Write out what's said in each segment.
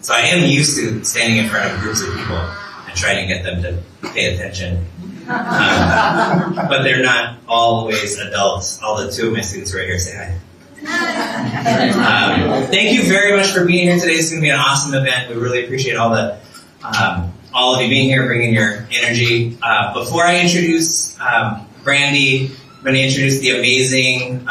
So I am used to standing in front of groups of people and trying to get them to pay attention. But they're not always adults. All the two of my students right here say hi. Thank you very much for being here today. It's going to be an awesome event. We really appreciate all of you being here, bringing your energy. Before I introduce Brandy, I'm going to introduce the amazing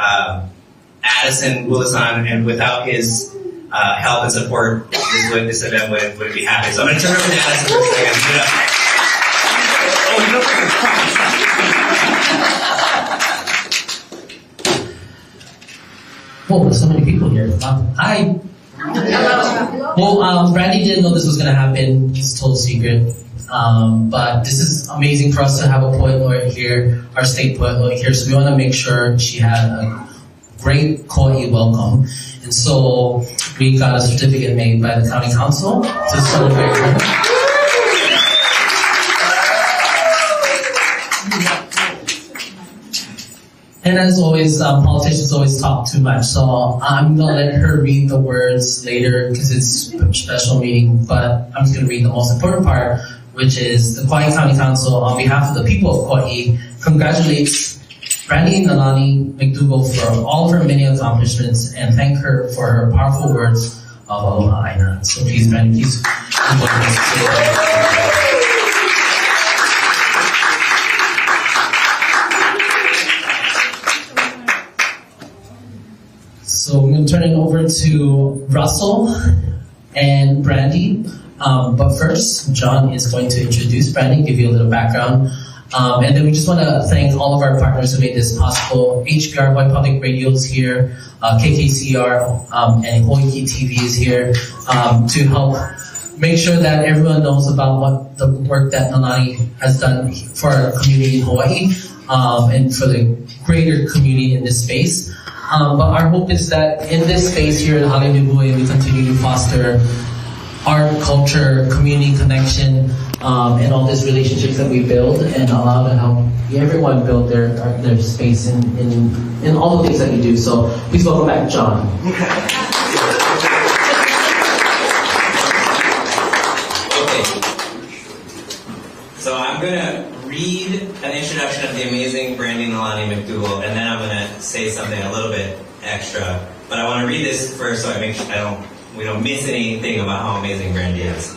Addison Wilson, and without his help and support, this event wouldn't be happening. So I'm going to turn over to Addison for a second. Oh, there's so many people here. Hi. Well, Brandy didn't know this was going to happen. It's a total secret. But this is amazing for us to have a poet laureate here, our state poet laureate here. So we want to make sure she had a great Hawaiʻi welcome. And so we got a certificate made by the county council to celebrate her. And as always, politicians always talk too much, so I'm going to let her read the words later because it's a special meeting, but I'm just going to read the most important part, which is the Kauai County Council, on behalf of the people of Kauai, congratulates Brandy Nalani McDougall for all of her many accomplishments and thank her for her powerful words of aloha aina. So please, Brandy, please. So we're going to turn it over to Russell and Brandy. But first, John is going to introduce Brandy, give you a little background. And then we just want to thank all of our partners who made this possible. HBR, Hawaii Public Radio is here. KKCR and Hōʻike TV is here to help make sure that everyone knows about what the work that Nalani has done for our community in Hawaii and for the greater community in this space. But our hope is that in this space here in Hale Līhuʻe, we continue to foster art, culture, community connection, and all these relationships that we build, and allow to help everyone build their space in all the things that we do. So please welcome back, John. Okay. So I'm gonna read an introduction of the amazing Brandy Nalani McDougall, and then I'm gonna say something a little bit extra. But I want to read this first so I make sure we don't miss anything about how amazing Brandy is.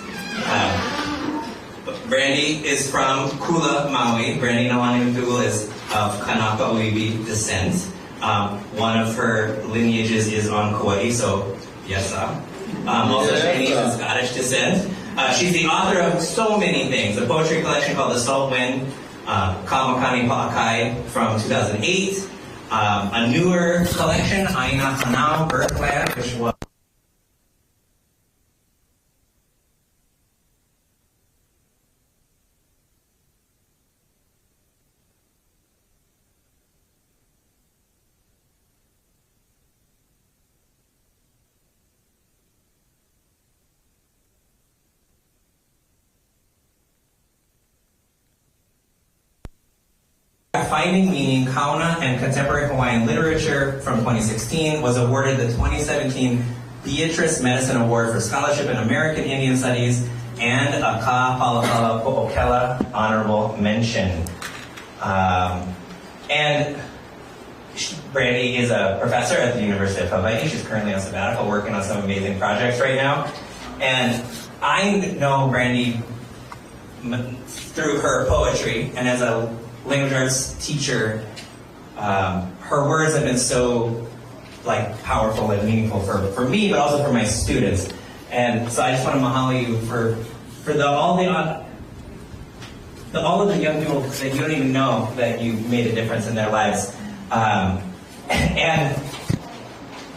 Brandy is from Kula, Maui. Brandy Nalani McDougall is of Kanaka Uiwi descent. One of her lineages is on Kauai, so yes, also Chinese and Scottish descent. She's the author of so many things. A poetry collection called The Salt Wind, Kamakani Pa'akai from 2008. A newer collection, Aina Hanao, Earthland, which was Finding Meaning, Kauna and Contemporary Hawaiian Literature from 2016, was awarded the 2017 Beatrice Medicine Award for Scholarship in American Indian Studies and a Ka Palapala Po'okela Honorable Mention. And Brandy is a professor at the University of Hawaii. She's currently on sabbatical working on some amazing projects right now. And I know Brandy through her poetry, and as a language arts teacher, her words have been so powerful and meaningful for me, but also for my students. And so I just want to mahalo you for all of the young people that you don't even know that you made a difference in their lives. And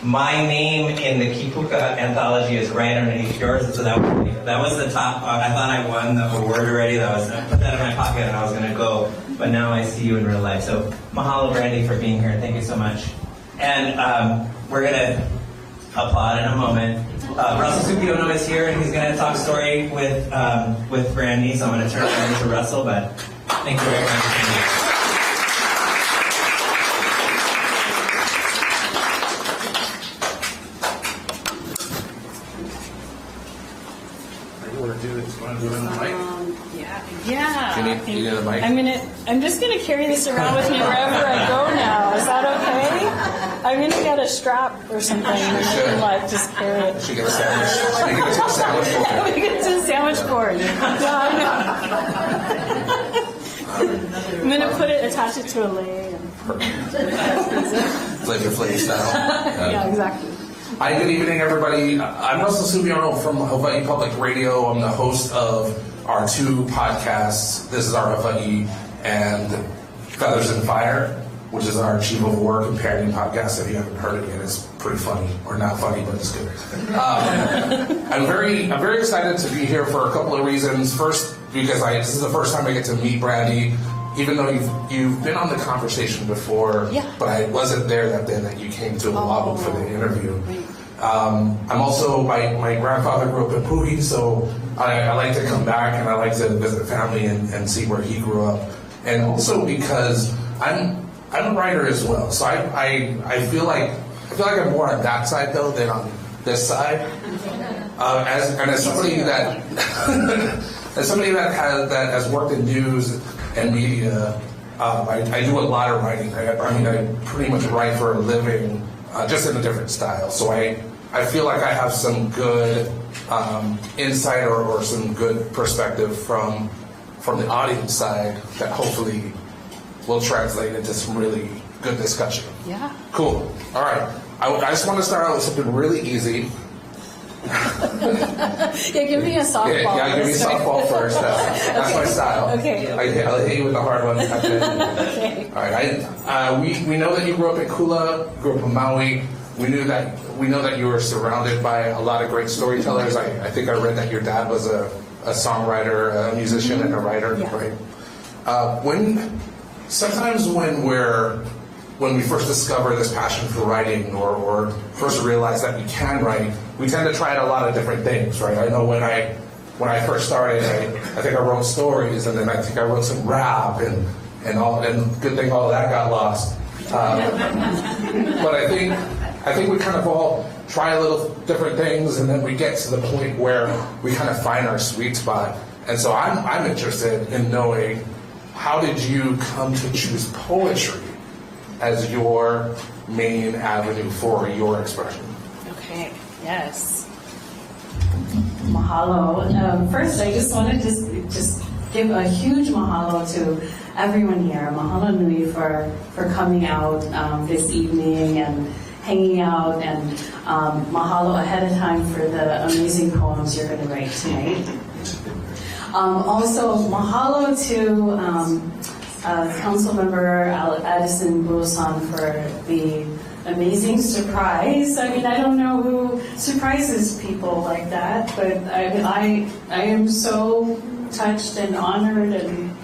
my name in the Kipuka anthology is right underneath yours, so that was the top. I thought I won the award already. I put that in my pocket and I was going to go, but now I see you in real life. So mahalo, Brandy, for being here. Thank you so much. And we're going to applaud in a moment. Russell Sukiono is here, and he's going to talk story with Brandy. So I'm going to turn it over to Russell. But thank you very much. You want to do it in the mic? Yeah. You need a mic? I'm just gonna carry this around with me wherever I go now. Is that okay? I'm gonna get a strap or something and then just carry it. Should get a sandwich. Should get it to a sandwich board. We get to a sandwich board. Yeah, I know. I'm gonna attach it to a lei. Flavor style. Yeah, exactly. Hi, good evening, everybody. I'm Russell Subiano from Hawaiʻi Public Radio. I'm the host of our 2 podcasts. This is our Hawaiʻi and Feathers and Fire, which is our Chief of War companion podcast. If you haven't heard it yet, it's pretty funny, or not funny, but it's good. I'm very excited to be here for a couple of reasons. First, because this is the first time I get to meet Brandy. Even though you've been on the conversation before, but I wasn't there that day that you came to Oahu for the interview. I'm also, my grandfather grew up in Puhi, so I like to come back and I like to visit family and see where he grew up. And also because I'm a writer as well, so I feel like I'm more on that side though than on this side. As somebody that has worked in news and media, I do a lot of writing. I pretty much write for a living, just in a different style. So I feel like I have some good insight or some good perspective from the audience side that hopefully will translate into some really good discussion. Yeah. Cool. All right. I just want to start out with something really easy. Yeah, give me a softball. Yeah, give me a softball first. That's my style. Okay. I'll hit you with the hard one. Okay. All right. We know that you grew up in Kula, grew up in Maui. We know that you were surrounded by a lot of great storytellers. I think I read that your dad was a songwriter, a musician, and a writer. Yeah. Right. Sometimes when we first discover this passion for writing or first realize that we can write, we tend to try out a lot of different things, right? I know when I first started, I think I wrote stories, and then I think I wrote some rap, and good thing all of that got lost. But I think we kind of all try a little different things, and then we get to the point where we kind of find our sweet spot. And so I'm interested in knowing, how did you come to choose poetry as your main avenue for your expression? Okay, yes. Mahalo. First, I just want to just give a huge mahalo to everyone here. Mahalo nui for coming out this evening and hanging out, and mahalo ahead of time for the amazing poems you're going to write tonight. Also, mahalo to Council Member Addison Buosan for the amazing surprise. I don't know who surprises people like that, but I am so touched and honored, and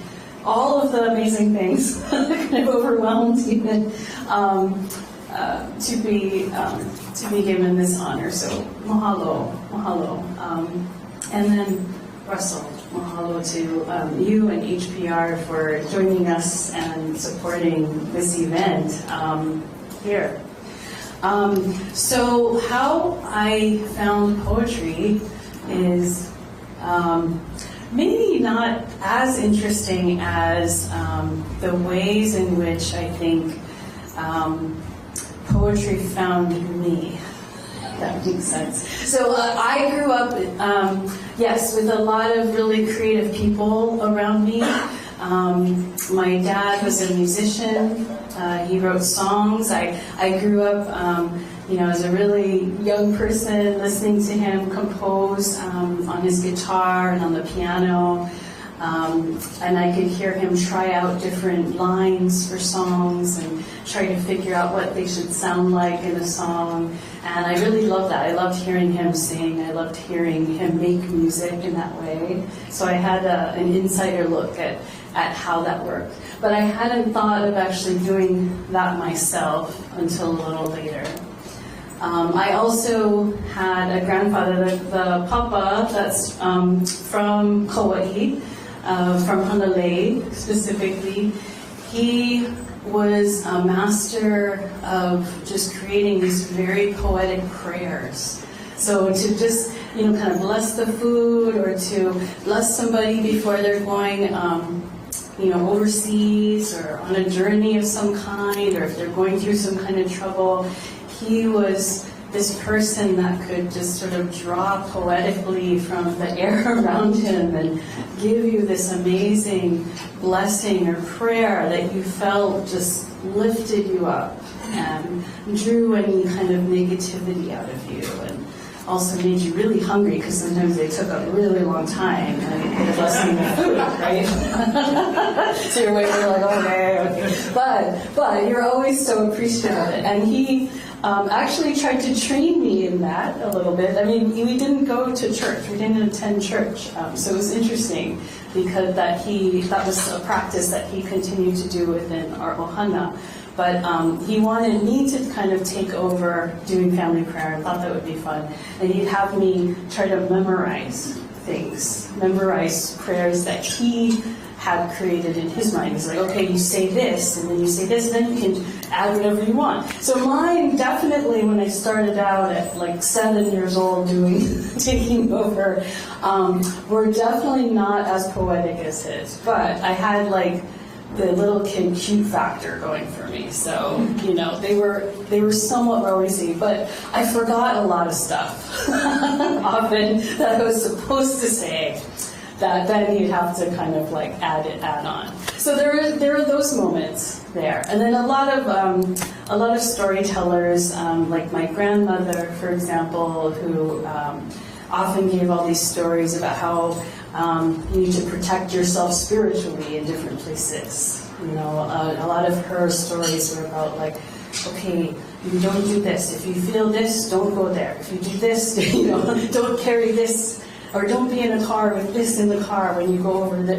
all of the amazing things kind of overwhelmed even to be given this honor. So mahalo. And then Russell, mahalo to you and HPR for joining us and supporting this event here. So how I found poetry is maybe not as interesting as the ways in which I think poetry found me. That makes sense. So I grew up, with a lot of really creative people around me. My dad was a musician. He wrote songs. I grew up, as a really young person, listening to him compose on his guitar and on the piano. And I could hear him try out different lines for songs and try to figure out what they should sound like in a song. And I really loved that. I loved hearing him sing. I loved hearing him make music in that way. So I had an insider look at how that worked. But I hadn't thought of actually doing that myself until a little later. I also had a grandfather, the papa, that's from Hawaii, from Honolulu specifically. He was a master of just creating these very poetic prayers. So to just kind of bless the food or to bless somebody before they're going, overseas or on a journey of some kind, or if they're going through some kind of trouble. He was this person that could just sort of draw poetically from the air around him and give you this amazing blessing or prayer that you felt just lifted you up and drew any kind of negativity out of you, and also made you really hungry because sometimes they took a really long time and it wasn't the food, right? So you're waiting, you're like, okay. But you're always so appreciative of it. And he actually tried to train me in that a little bit. I mean, we didn't go to church. We didn't attend church. So it was interesting because that was a practice that he continued to do within our ohana. But he wanted me to kind of take over doing family prayer and thought that would be fun. And he'd have me try to memorize prayers that he had created in his mind. He's like, okay, you say this, and then you say this, and then you can add whatever you want. So mine, definitely, when I started out at like 7 years old taking over, were definitely not as poetic as his. But I had like the little kid cute factor going for me. So, they were somewhat rosy, but I forgot a lot of stuff often that I was supposed to say that then you'd have to kind of like add on. So there are those moments there. And then a lot of storytellers, like my grandmother, for example, who often gave all these stories about how you need to protect yourself spiritually in different places. A lot of her stories were about like, okay, you don't do this. If you feel this, don't go there. If you do this, don't carry this, or don't be in a car with this in the car when you go over the,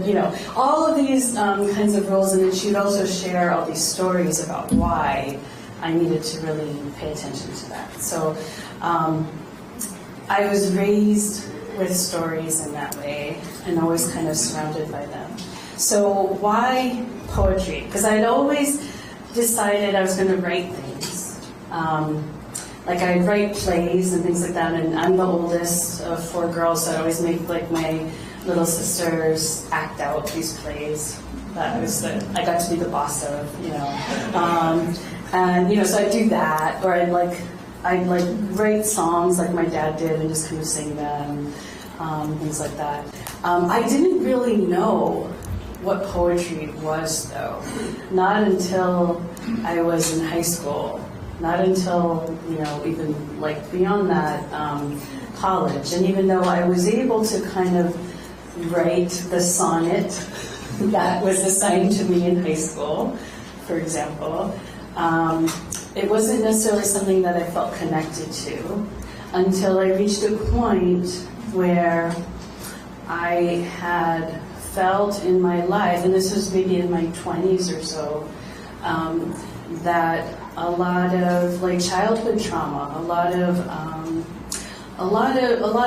all of these kinds of rules. And then she'd also share all these stories about why I needed to really pay attention to that. So I was raised with stories in that way and always kind of surrounded by them. So why poetry? Because I'd always decided I was going to write things. Like I'd write plays and things like that, and I'm the oldest of 4 girls, so I'd always make like my little sisters act out these plays that I got to be the boss of, and so I'd do that, or I'd write songs like my dad did and just kind of sing them, things like that. I didn't really know what poetry was, though. Not until I was in high school. Not until, even like beyond that, college. And even though I was able to kind of write the sonnet that was assigned to me in high school, for example, it wasn't necessarily something that I felt connected to until I reached a point where I had felt in my life, and this was maybe in my 20s or so, that a lot of like childhood trauma, a lot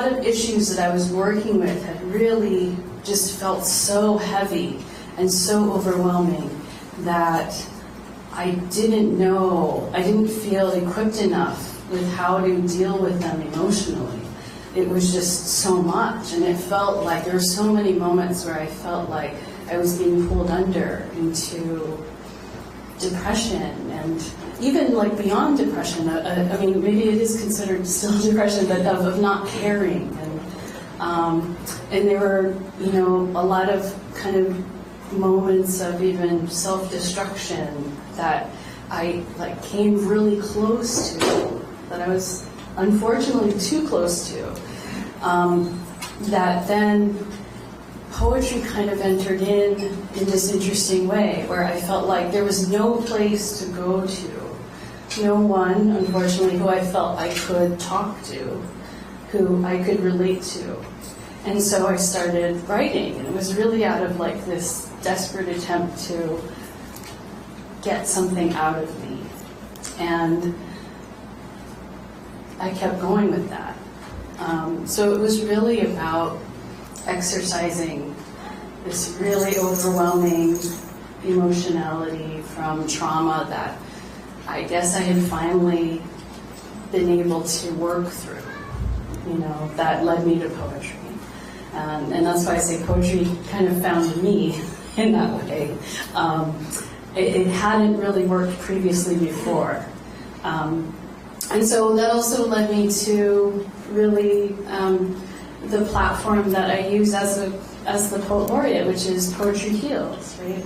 of issues that I was working with had really just felt so heavy and so overwhelming that I didn't feel equipped enough with how to deal with them emotionally. It was just so much, and it felt like there were so many moments where I felt like I was being pulled under into depression, and even like beyond depression. I mean, maybe it is considered still depression, but of not caring, and there were a lot of kind of moments of even self-destruction that I came really close to, that I was unfortunately too close to, that then poetry kind of entered in this interesting way where I felt like there was no place to go to, no one, unfortunately, who I felt I could talk to, who I could relate to. And so I started writing, and it was really out of like this desperate attempt to get something out of me. And I kept going with that. So it was really about exercising this really overwhelming emotionality from trauma that I guess I had finally been able to work through. that led me to poetry. And that's why I say poetry kind of found me in that way. It hadn't really worked previously before. And so that also led me to really the platform that I use as the Poet Laureate, which is Poetry Heals, right?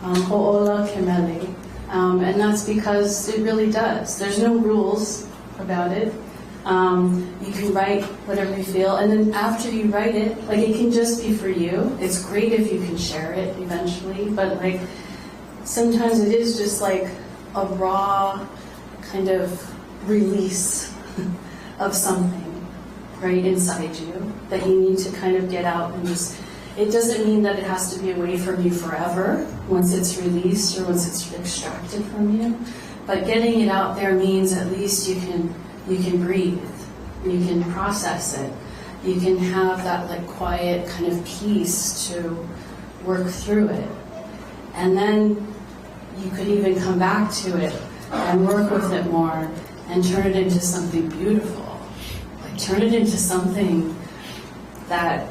Hōʻike Community. And that's because it really does. There's no rules about it. You can write whatever you feel, and then after you write it, like, it can just be for you. It's great if you can share it eventually, but like sometimes it is just like a raw kind of release of something right inside you that you need to kind of get out and just. It doesn't mean that it has to be away from you forever once it's released or once it's extracted from you, but getting it out there means at least you can breathe, you can process it, you can have that like quiet kind of peace to work through it, and then you could even come back to it and work with it more and turn it into something beautiful, like turn it into something that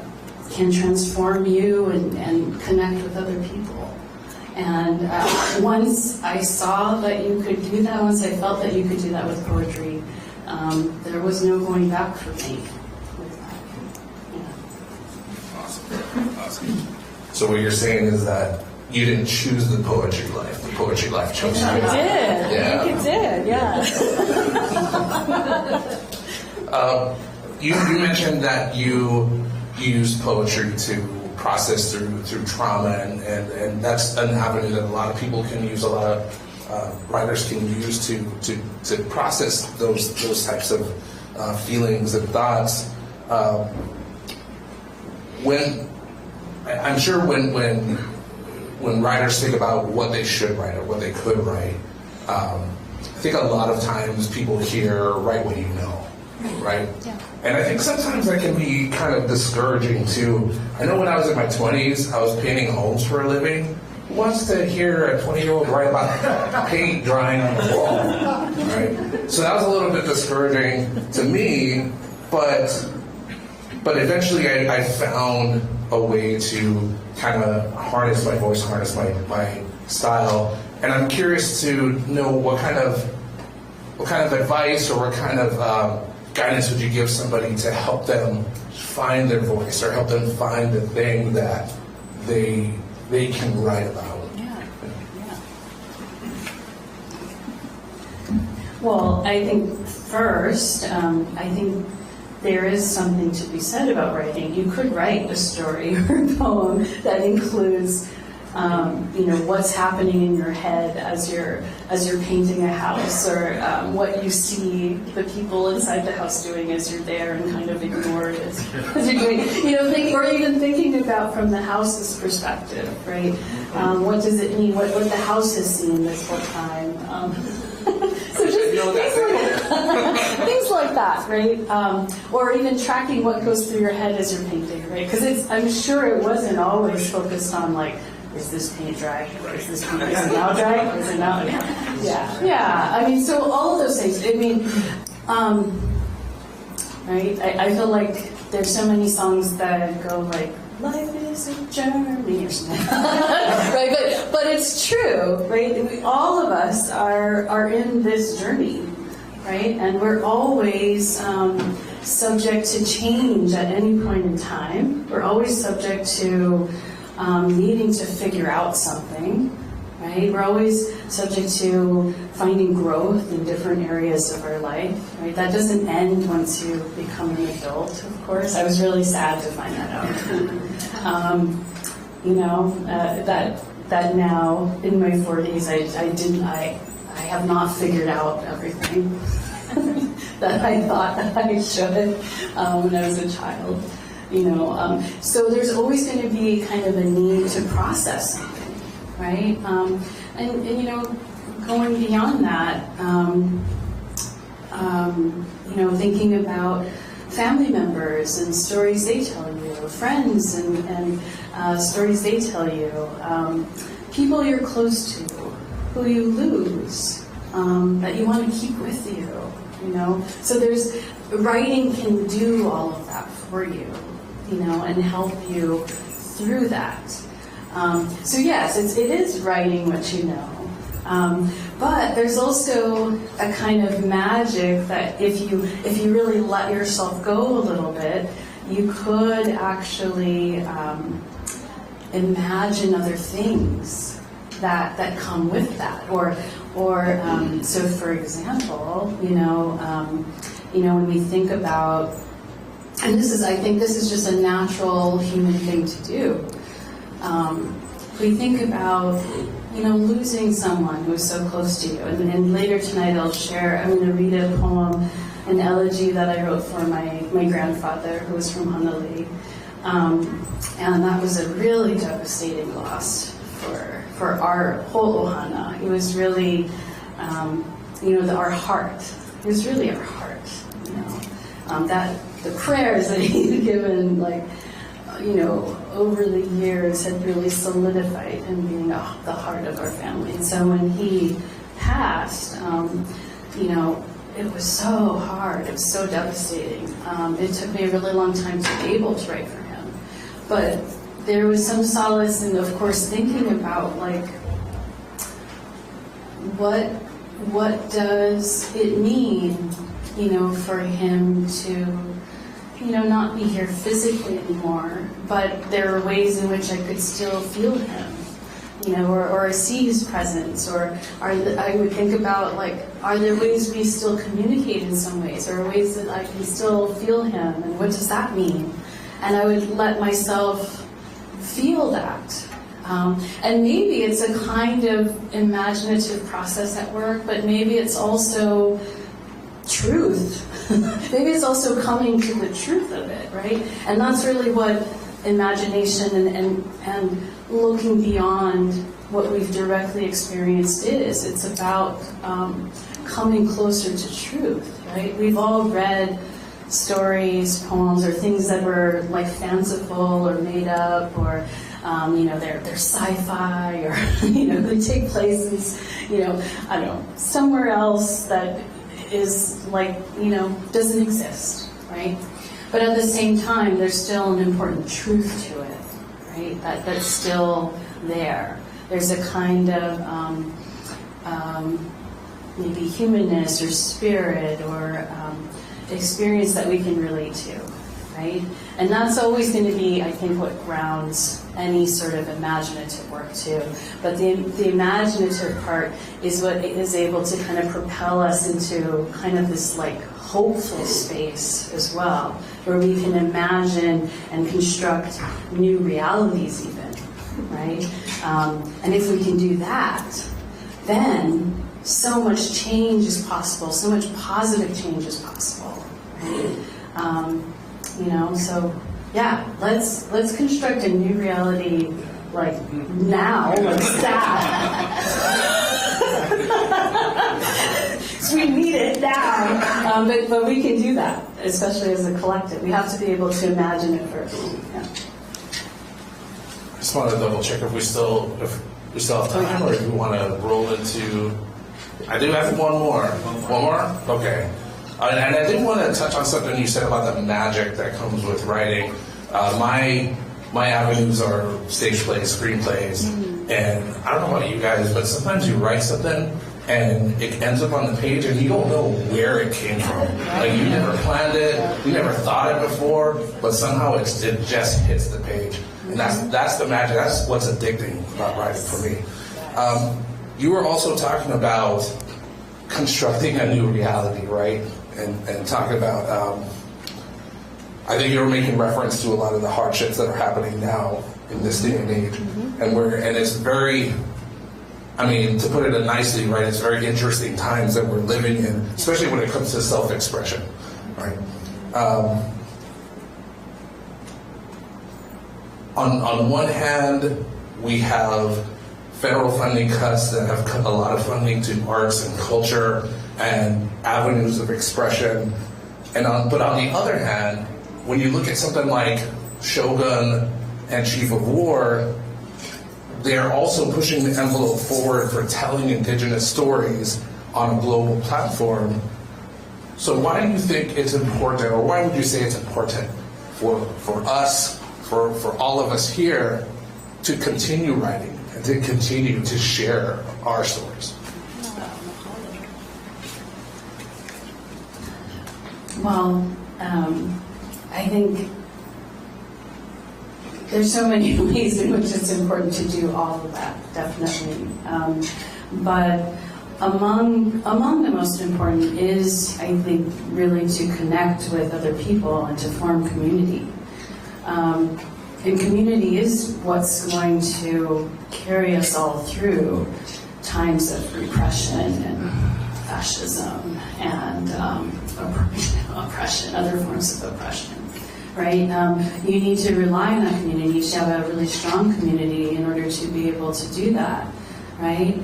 can transform you and connect with other people. And once I saw that you could do that, once I felt that you could do that with poetry, there was no going back for me with that. Yeah. Awesome. So what you're saying is that you didn't choose the poetry life. The poetry life chose you. I did. Yeah. I think it did, yeah. You mentioned that you use poetry to process through trauma, and that's an avenue that a lot of people can use, a lot of writers can use to process those types of feelings and thoughts. I'm sure when writers think about what they should write or what they could write, I think a lot of times people hear "write what you know," right? Yeah. And I think sometimes that can be kind of discouraging too. I know when I was in my 20s, I was painting homes for a living. Who wants to hear a 20-year-old write about paint drying on the wall? Right? So that was a little bit discouraging to me, but eventually I found a way to kind of harness my voice, harness my style. And I'm curious to know what kind of advice or what kind of guidance would you give somebody to help them find their voice or help them find the thing that they can write about? Yeah. Well, I think first, I think there is something to be said about writing. You could write a story or a poem that includes what's happening in your head as you're painting a house, or what you see the people inside the house doing as you're there and kind of ignore it as you're doing, or even thinking about from the house's perspective, right? What does it mean? What the house has seen this whole time? So just things like that, right? Or even tracking what goes through your head as you're painting, right? Because I'm sure it wasn't always focused on like, is this paint dry? Is this paint now dry? Is it not? Yeah. I mean, so all of those things. I mean, right? I feel like there's so many songs that go like, life is a journey or something, right? But it's true, right? All of us are in this journey, right? And we're always subject to change at any point in time. We're always subject to needing to figure out something, right? We're always subject to finding growth in different areas of our life, right? That doesn't end once you become an adult, of course. I was really sad to find that out. That now in my 40s, I have not figured out everything that I thought that I should when I was a child. So there's always going to be kind of a need to process something, right? And going beyond that, thinking about family members and stories they tell you, friends and stories they tell you, people you're close to, who you lose, that you want to keep with you, So there's writing can do all of that for you, and help you through that. So yes, it is writing what you know. But there's also a kind of magic that if you really let yourself go a little bit, you could actually imagine other things that come with that. Or so for example, when we think about, and I think this is just a natural human thing to do. We think about, losing someone who's so close to you. And later tonight I'm going to read a poem, an elegy that I wrote for my grandfather, who was from Honolulu. And that was a really devastating loss for our whole ohana. It was really, our heart. It was really our heart, that the prayers that he'd given, over the years had really solidified in being the heart of our family. And so when he passed, it was so hard. It was so devastating. It took me a really long time to be able to write for him. But there was some solace in, of course, thinking about, what does it mean, for him to not be here physically anymore, but there are ways in which I could still feel him, or see his presence, or I would think about, are there ways we still communicate in some ways, or ways that I can still feel him, and what does that mean? And I would let myself feel that. And maybe it's a kind of imaginative process at work, but maybe it's also truth. Maybe it's also coming to the truth of it, right? And that's really what imagination and looking beyond what we've directly experienced is. It's about coming closer to truth, right? We've all read stories, poems, or things that were fanciful or made up, or they're sci-fi, or they take place somewhere else that is doesn't exist, right? But at the same time, there's still an important truth to it, right? That's still there. There's a kind of maybe humanness or spirit or experience that we can relate to, right? And that's always going to be, I think, what grounds any sort of imaginative work too. But the imaginative part is what is able to kind of propel us into kind of this hopeful space as well, where we can imagine and construct new realities even, right? And if we can do that, then so much change is possible, so much positive change is possible, right? So yeah, let's construct a new reality now, that. So we need it now, but we can do that, especially as a collective. We have to be able to imagine it first. Yeah. I just want to double check if we still have time, or if we want to roll into. I do have one more. One more? Okay. And I did want to touch on something you said about the magic that comes with writing. My avenues are stage plays, screenplays, and I don't know about you guys, but sometimes you write something and it ends up on the page and you don't know where it came from. You never planned it, you never thought it before, but somehow it just hits the page. And that's the magic. That's what's addicting about writing for me. You were also talking about constructing a new reality, right? And talking about, I think you were making reference to a lot of the hardships that are happening now in this day and age. And it's very, to put it nicely, right, it's very interesting times that we're living in, especially when it comes to self-expression, right? On one hand, we have federal funding cuts that have cut a lot of funding to arts and culture and avenues of expression. But on the other hand, when you look at something like Shogun and Chief of War, they're also pushing the envelope forward for telling indigenous stories on a global platform. So why do you think it's important, or why would you say it's important for us, for all of us here, to continue writing and to continue to share our stories? Well, I think there's so many ways in which it's important to do all of that, definitely. But among the most important is, I think, really to connect with other people and to form community. And community is what's going to carry us all through times of repression and fascism and oppression, other forms of oppression, right? You need to rely on that community. You need to have a really strong community in order to be able to do that, right?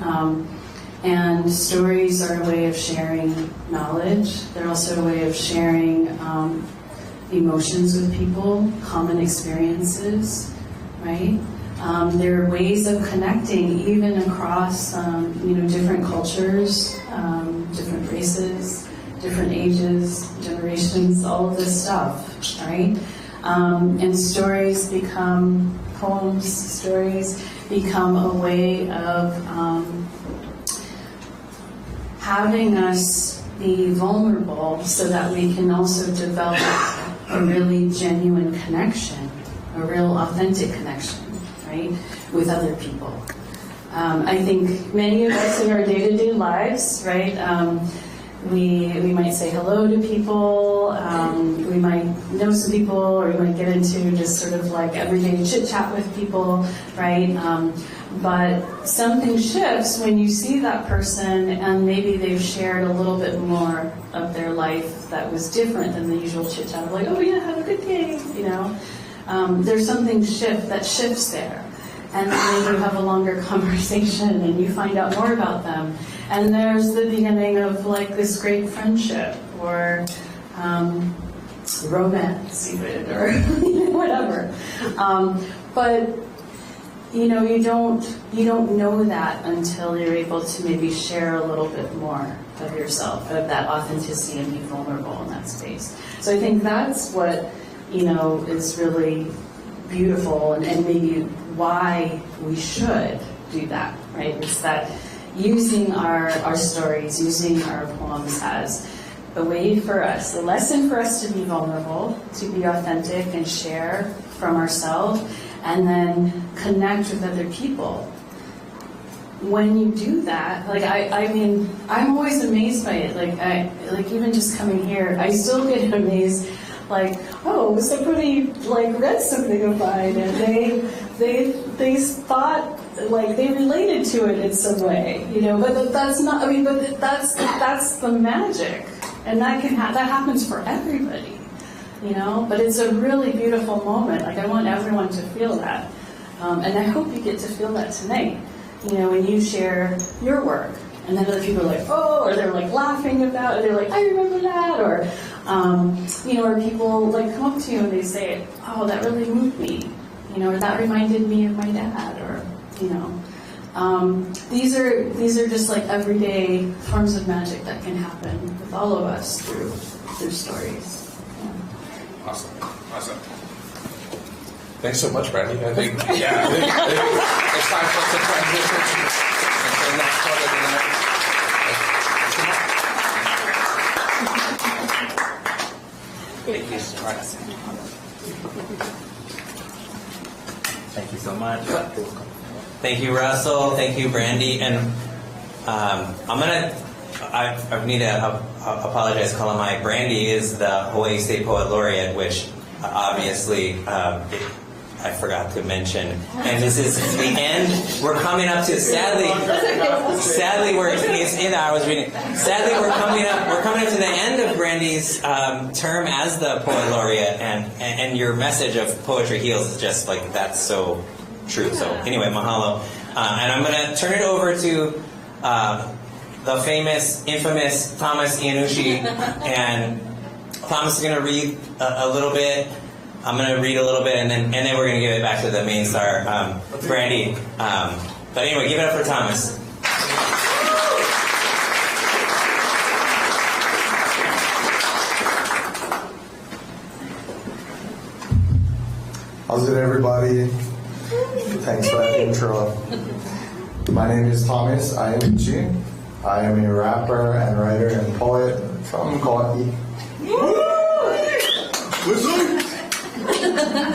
And stories are a way of sharing knowledge. They're also a way of sharing emotions with people, common experiences, right? There are ways of connecting even across, different cultures, different races, different ages, generations, all of this stuff, right? And stories become poems, stories become a way of having us be vulnerable so that we can also develop a really genuine connection, a real authentic connection, right, with other people. I think many of us in our day-to-day lives, right, we might say hello to people, we might know some people, or we might get into just sort of like everyday chit-chat with people, right? But something shifts when you see that person and maybe they've shared a little bit more of their life that was different than the usual chit-chat of like, oh yeah, have a good day, There's something that shifts there. And then you have a longer conversation and you find out more about them. And there's the beginning of like this great friendship or romance even, or whatever. But you don't know that until you're able to maybe share a little bit more of yourself, of that authenticity, and be vulnerable in that space. So I think that's what is really beautiful, and maybe why we should do that, right? It's that using our stories, using our poems as a way for us, a lesson for us to be vulnerable, to be authentic and share from ourselves, and then connect with other people. When you do that, I'm always amazed by it. Like even just coming here, I still get amazed. Like, oh, somebody read something of mine, and they thought they related to it in some way, But that's not. But that's the magic, and that happens for everybody. But it's a really beautiful moment. I want everyone to feel that. And I hope you get to feel that tonight, when you share your work. And then other people are like, oh, or they're laughing about it. They're like, I remember that. Or, or people come up to you and they say, oh, that really moved me. Or that reminded me of my dad. Or, these are just everyday forms of magic that can happen with all of us through stories. Awesome. Thanks so much, Brandy. I think it's time for us to transition to the next part of the night. Thank you so much. Thank you, Russell. Thank you, Brandy. And I need to apologize. Kalamai. Brandy is the Hawaii State Poet Laureate, which obviously I forgot to mention. And this is the end. We're coming up to sadly we're coming up to the end of Brandy's term as the Poet Laureate, and your message of poetry heals is just that's so true. So anyway, mahalo. And I'm going to turn it over to the infamous Thomas Iannucci, and Thomas is going to read a little bit. I'm going to read a little bit, and then we're going to give it back to the main star, Brandy. But anyway, give it up for Thomas. How's it, everybody? Thanks for that intro. My name is Thomas Ayamichi. I am a rapper and writer and poet from Hawaiʻi.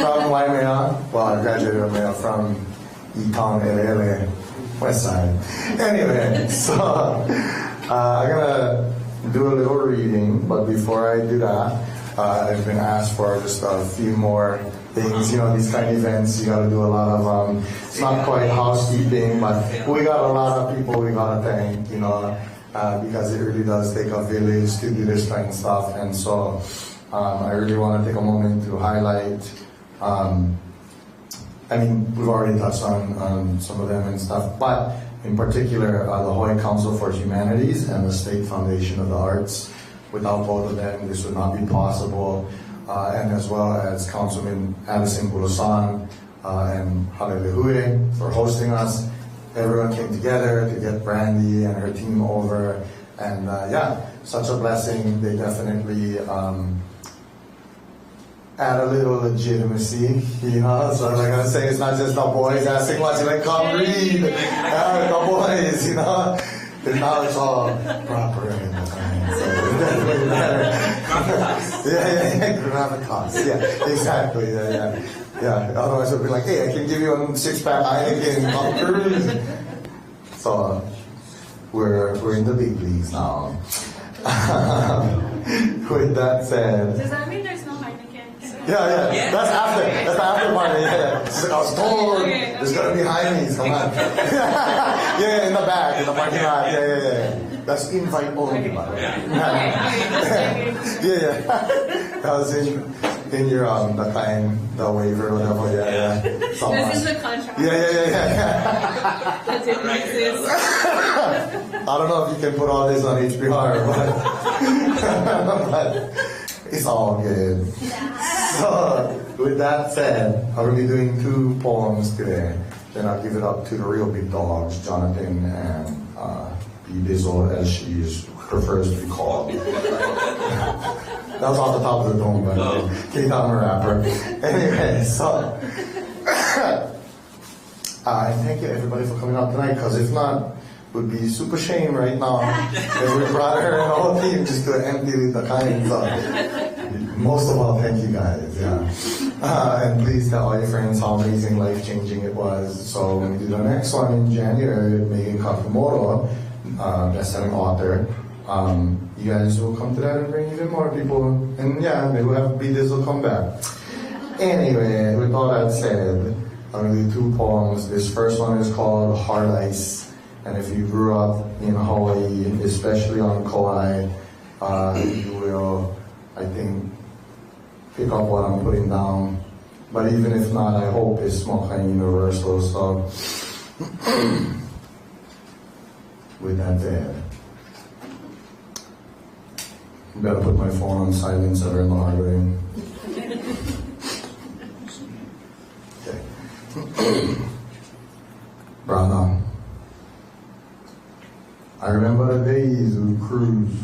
From Waimea. Well, I graduated from Waimea from Etown, Elele, West Side. Anyway, so I'm gonna do a little reading, but before I do that, I've been asked for just a few more things. You know, these kind of events, you gotta do a lot of, it's not quite housekeeping, but we got a lot of people we gotta thank, you know, because it really does take a village to do this kind of stuff. And so I really want to take a moment to highlight, I mean, we've already touched on some of them and stuff, but in particular, the Hawaiʻi Council for Humanities and the State Foundation of the Arts. Without both of them, this would not be possible. And as well as Councilman Addison Bulasan and Hale Līhuʻe for hosting us. Everyone came together to get Brandy and her team over. And yeah, such a blessing. They definitely add a little legitimacy, you know. So like I was saying, it's not just the boys asking what's it like, come read, the boys, you know. And now it's all proper in the time. So it definitely matter. Yeah, gravitas. Yeah, exactly. Yeah. Otherwise it would be like, hey, I can give you a 6-pack Heineken, come cruise. So we're in the big leagues now. With that said. Does that mean there's no Heineken? Yeah. That's after. That's the after party. Yeah. She's like, I was told there's gonna be Heine's. Come on. Yeah, in the back, in the parking lot. Yeah. That's invite only, by the way. Yeah. That was in your the waiver or whatever. Yeah. This is the contract. Yeah. That didn't exist. I don't know if you can put all this on HBR, but it's all good. So, with that said, I'm going to be doing 2 poems today. Then I'll give it up to the real big dogs, Jonathan and B. Bizzle, as she prefers to be called. That was off the top of the dome, but I'm a rapper. Anyway, so and thank you everybody for coming out tonight, because if not, it would be super shame right now if we brought her and the whole team just to empty the kind. So most of all, thank you guys. Yeah, and please tell all your friends how amazing, life-changing it was. So when we do the next one in January, Megan Kakumoto, best-selling author. You guys will come to that and bring even more people. And yeah, maybe we'll have this will come back. Anyway, with all that said, I'm going to do 2 poems. This first one is called Hard Ice. And if you grew up in Hawaii, especially on Kauai, you will, I think, pick up what I'm putting down. But even if not, I hope it's more kind of universal. So, with that said, I better put my phone on silent so in the hard way. Okay. Brother, I remember the days we cruised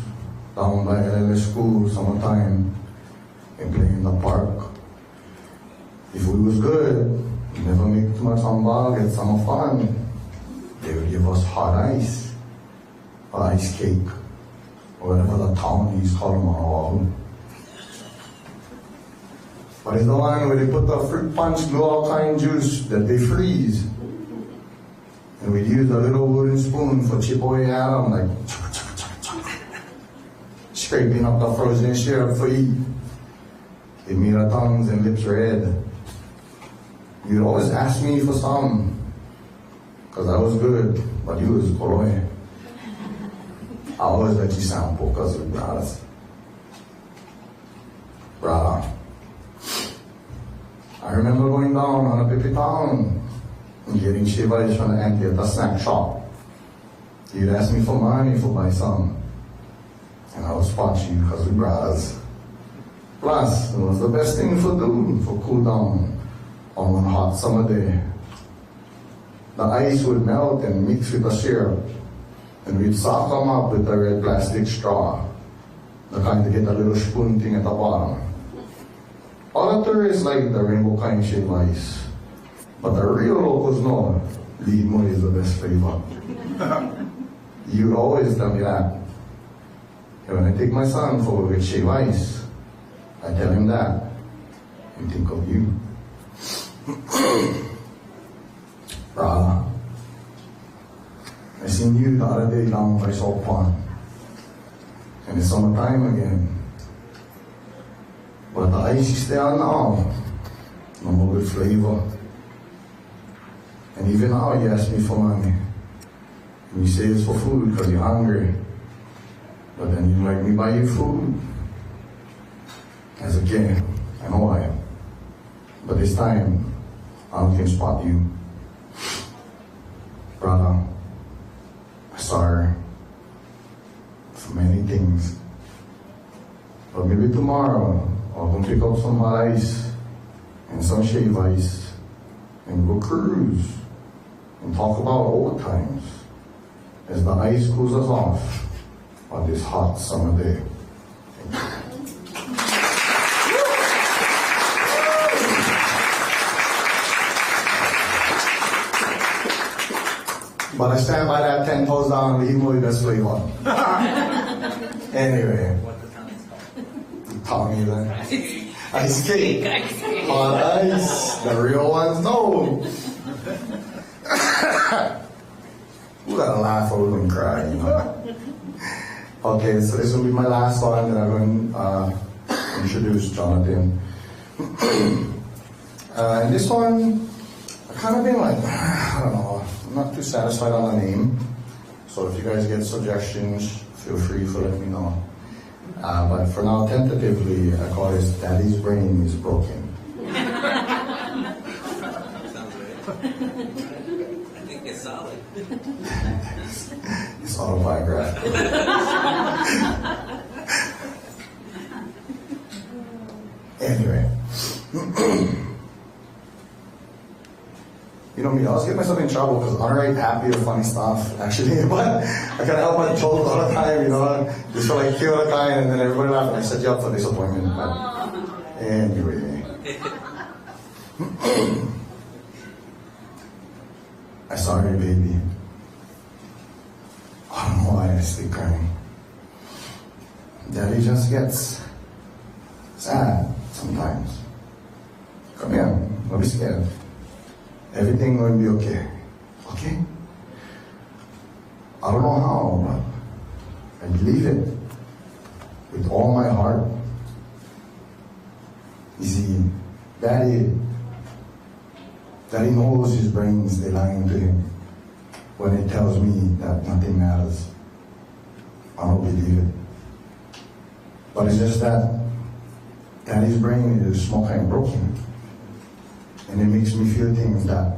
down by LLA school summertime and play in the park. If we was good, we never make too much on get some fun. They would give us hot ice, or ice cake, or whatever the townies call them on Oahu. But it's the one where they put the fruit punch, glue all kind juice that they freeze. And we'd use a little wooden spoon for chip away at them, like scraping up the frozen syrup for eat. It made our tongues and lips red. You'd always ask me for some, cause I was good, but you was koroi. I always let you sample, cause we brothers. Brother, I remember going down on a pipi town and getting shivas from the auntie at the snack shop. You'd ask me for money for buy some, and I would spot you, cause we brothers. Plus, it was the best thing for do for cool down on one hot summer day. The ice would melt and mix with the syrup, and we'd soak them up with the red plastic straw, the kind to get a little spoon thing at the bottom. all the tourists like the rainbow kind shaved ice, but the real locals know Līhuʻe is the best flavor. You always tell me that. And when I take my son for with shaved ice, I tell him that and think of you. Brother, I seen you the other day down by Salt Pond, and it's summertime again. But the ice you stay on now, no more good flavor. And even now you ask me for money. And you say it's for food because you're hungry. But then you like me buy you food. As a kid, I know I am. But this time, I don't can spot you. Brother, I'm sorry for many things. But maybe tomorrow, I'll go pick up some ice and some shave ice and go cruise and talk about old times as the ice cools us off on this hot summer day. But I stand by that 10 toes down, Līhuʻe best flavor. Anyway. Tommy then. Ice cake. Hot ice. The real ones, no. Who gotta laugh or we can cry, you know? Okay, so this will be my last one that I'm going to introduce Jonathan. And this one, I've kind of been like, I don't know, I'm not too satisfied on the name. So if you guys get suggestions, feel free to let me know. But for now, tentatively, I call this Daddy's Brain is Broken. I think it's solid. It's autobiographical. Anyway. You know me, I always get myself in trouble because I'm already happy or funny stuff, actually. But I gotta help my joke all the time, you know. Just to like kill the kind and then everybody laughs and I set you up for disappointment. But anyway. I'm sorry, baby. I don't know why I stay crying. Daddy just gets sad sometimes. Come here, don't be scared. Everything going to be okay. Okay? I don't know how, but I believe it with all my heart. You see, Daddy knows his brain's lying to him when it tells me that nothing matters. I don't believe it. But it's just that Daddy's brain is small kind broken. And it makes me feel things that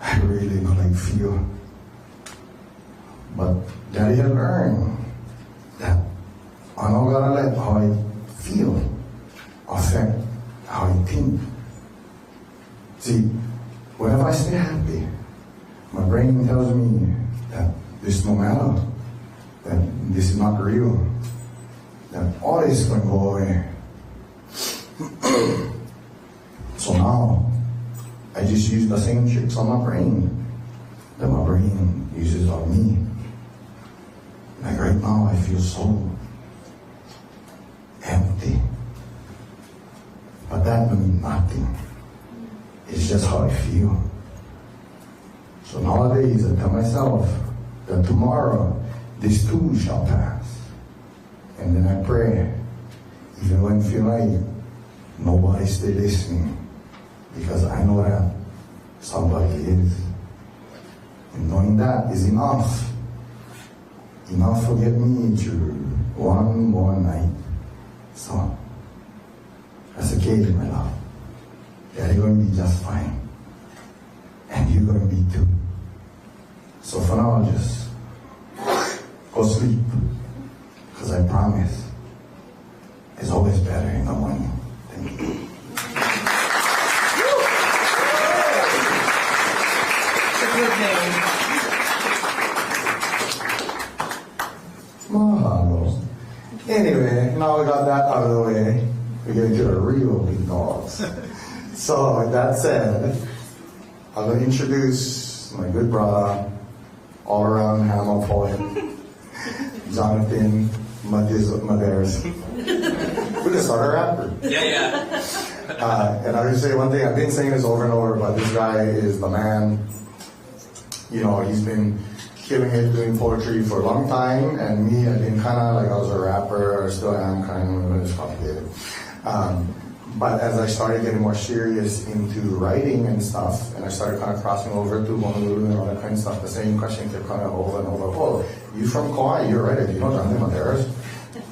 I really don't like feel. But Daddy had learned that I'm not gonna let how I feel affect how I think. See, whenever I stay happy, my brain tells me that this no matter, that this is not real, that all this is gonna go away. So now, I just use the same tricks on my brain that my brain uses on me. Like right now, I feel so empty. But that means nothing. It's just how I feel. So nowadays, I tell myself that tomorrow, this too shall pass. And then I pray, even when I feel like nobody's still listening. Because I know that somebody is. And knowing that is enough. Enough to get me through one more night. So, that's okay, my love. You're going to be just fine. And you're going to be too. So for now, just go sleep. Because I promise, it's always better in the morning. Thank you. Mahalo. Anyway, now we got that out of the way. we're getting to the real big dogs. So with that said, I'm going to introduce my good brother, all-around hammer poet, Jonathan Maderas. We just started a rapper. Yeah. And I will say one thing, I've been saying this over and over, but this guy is the man. You know, he's been killing it doing poetry for a long time, and me, I've been kind of like I was a rapper, or still am kind of, it's complicated. But as I started getting more serious into writing and stuff, and I started kind of crossing over to Honolulu and all that kind of stuff, the same question kept coming over and over. Oh, you from Kauai? You're right. Do you know Jonathan Maderas?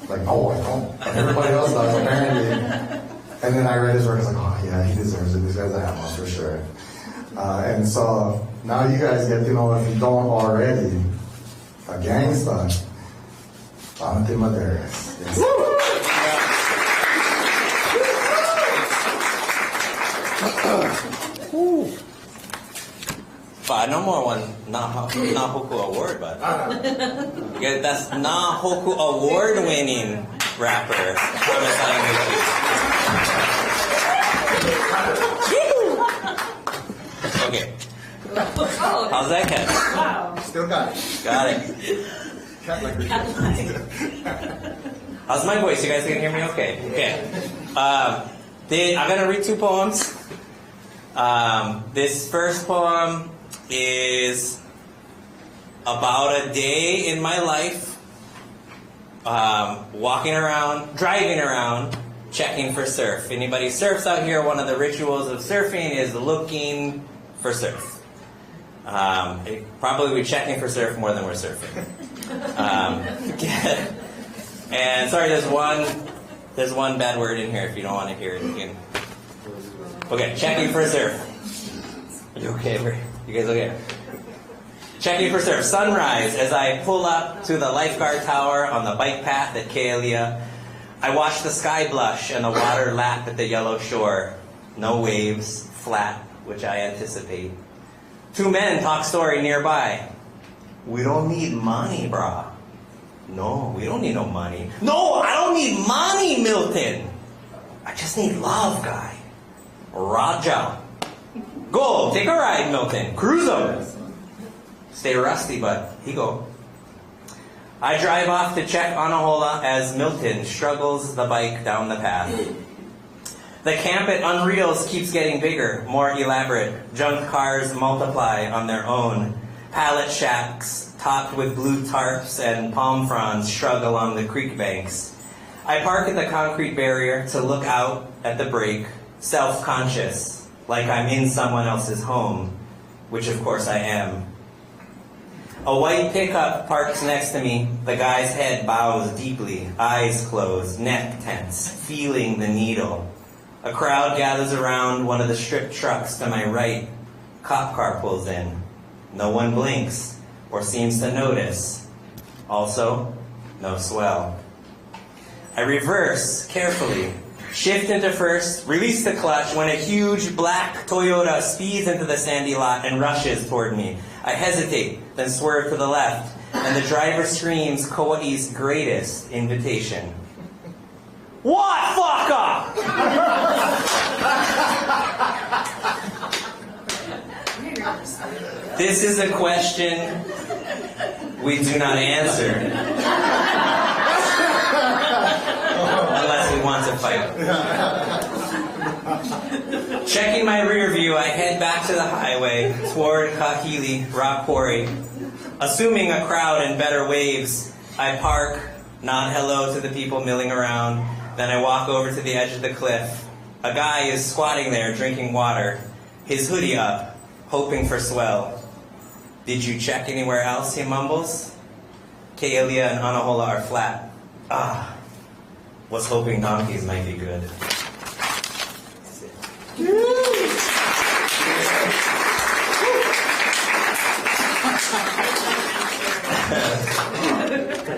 Like, no, I don't. But everybody else does, apparently. And then I read his work, I was like, oh yeah, he deserves it. This guy's a hammer for sure. And so now you guys get to know, if you don't already, a gangsta, Jonathan Maderas. Yes. But no more one Nahoku Award, but yeah, that's Nahoku Award winning rapper. Okay. How's that cat? Wow. Still got it. Got it. Cat like How's my voice? You guys can hear me okay? Okay. I'm going to read two poems. This first poem is about a day in my life, walking around, driving around, checking for surf. Anybody surfs out here, one of the rituals of surfing is looking for surf. Probably we're checking for surf more than we're surfing. And sorry, there's one bad word in here. If you don't want to hear it, you can. Okay, checking for surf. You okay? You guys okay? Checking for surf. Sunrise as I pull up to the lifeguard tower on the bike path at Hale Līhuʻe. I watch the sky blush and the water lap at the yellow shore. No waves, flat, which I anticipate. Two men talk story nearby. We don't need money, brah. No, we don't need no money. No, I don't need money, Milton. I just need love, guy. Raja. Go, take a ride, Milton. Cruise him. Stay rusty, but he go. I drive off to check Anahola as Milton struggles the bike down the path. The camp at Unreals keeps getting bigger, more elaborate. Junk cars multiply on their own. Pallet shacks topped with blue tarps and palm fronds shrug along the creek banks. I park at the concrete barrier to look out at the break, self-conscious, like I'm in someone else's home, which of course I am. A white pickup parks next to me. The guy's head bows deeply, eyes closed, neck tense, feeling the needle. A crowd gathers around one of the stripped trucks to my right. Cop car pulls in. No one blinks or seems to notice. Also, no swell. I reverse carefully, shift into first, release the clutch when a huge black Toyota speeds into the sandy lot and rushes toward me. I hesitate, then swerve to the left, and the driver screams Kauai's greatest invitation. What? Fuck up! This is a question we do not answer. Unless we want to fight. Checking my rear view, I head back to the highway toward Kahili, Rock Quarry. Assuming a crowd and better waves, I park, nod hello to the people milling around. Then I walk over to the edge of the cliff. A guy is squatting there drinking water, his hoodie up, hoping for swell. Did you check anywhere else, he mumbles. Hale Līhuʻe and Anahola are flat. Ah, was hoping donkeys might be good.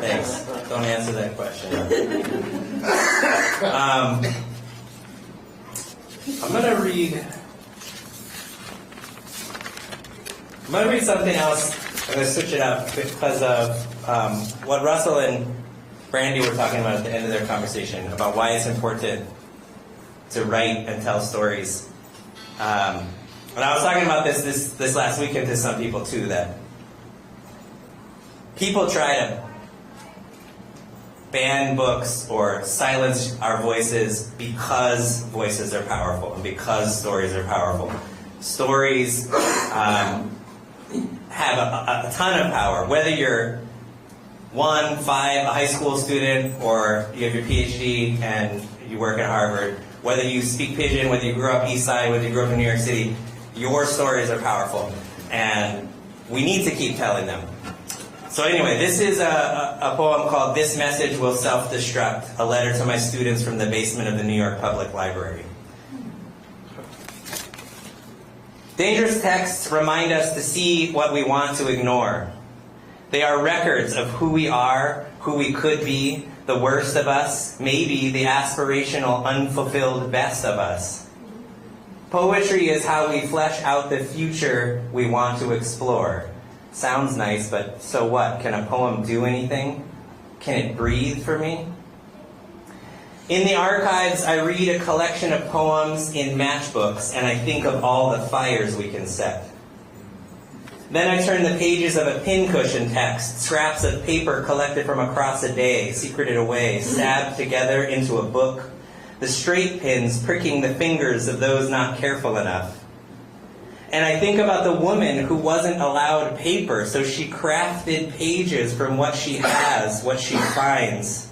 Thanks. Don't answer that question. I'm gonna read something else. I'm gonna switch it up because of what Russell and Brandy were talking about at the end of their conversation about why it's important to write and tell stories. And I was talking about this last weekend to some people too, that people try to ban books or silence our voices because voices are powerful and because stories are powerful. Stories have a ton of power, whether you're 1, 5, a high school student, or you have your PhD and you work at Harvard, whether you speak Pidgin, whether you grew up East Side, whether you grew up in New York City, your stories are powerful, and we need to keep telling them. So anyway, this is a poem called "This Message Will Self-Destruct," a letter to my students from the basement of the New York Public Library. Dangerous texts remind us to see what we want to ignore. They are records of who we are, who we could be, the worst of us, maybe the aspirational, unfulfilled best of us. Poetry is how we flesh out the future we want to explore. Sounds nice, but so what? Can a poem do anything? Can it breathe for me? In the archives, I read a collection of poems in matchbooks, and I think of all the fires we can set. Then I turn the pages of a pincushion text, scraps of paper collected from across a day, secreted away, stabbed together into a book, the straight pins pricking the fingers of those not careful enough. And I think about the woman who wasn't allowed paper, so she crafted pages from what she has, what she finds.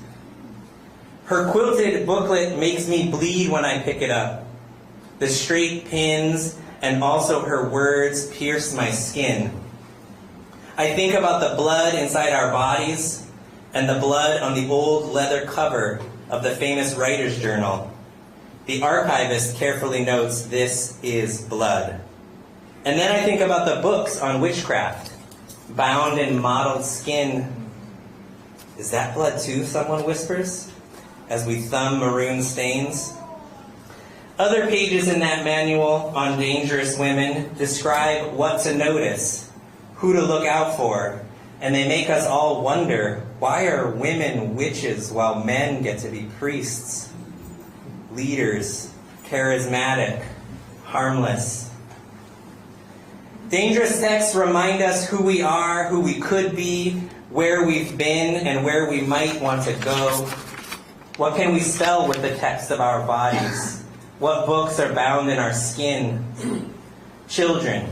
Her quilted booklet makes me bleed when I pick it up. The straight pins and also her words pierce my skin. I think about the blood inside our bodies and the blood on the old leather cover of the famous writer's journal. The archivist carefully notes, "This is blood." And then I think about the books on witchcraft, bound in mottled skin. "Is that blood too?" someone whispers, as we thumb maroon stains. Other pages in that manual on dangerous women describe what to notice, who to look out for, and they make us all wonder, why are women witches while men get to be priests? Leaders, charismatic, harmless. Dangerous texts remind us who we are, who we could be, where we've been, and where we might want to go. What can we spell with the text of our bodies? What books are bound in our skin? Children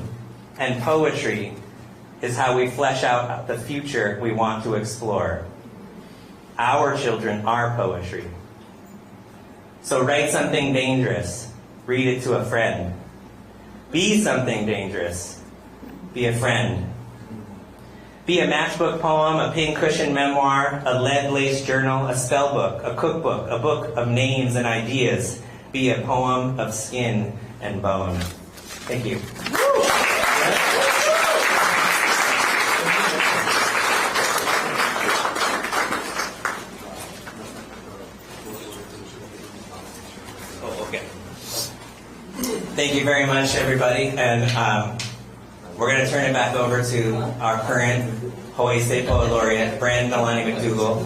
and poetry is how we flesh out the future we want to explore. Our children are poetry. So write something dangerous. Read it to a friend. Be something dangerous. Be a friend. Be a matchbook poem, a pincushion memoir, a lead-laced journal, a spell book, a cookbook, a book of names and ideas. Be a poem of skin and bone. Thank you. Oh, okay. Thank you very much, everybody. And we're going to turn it back over to our current Hōʻike Poet Laureate, Brand Nalani McDougall.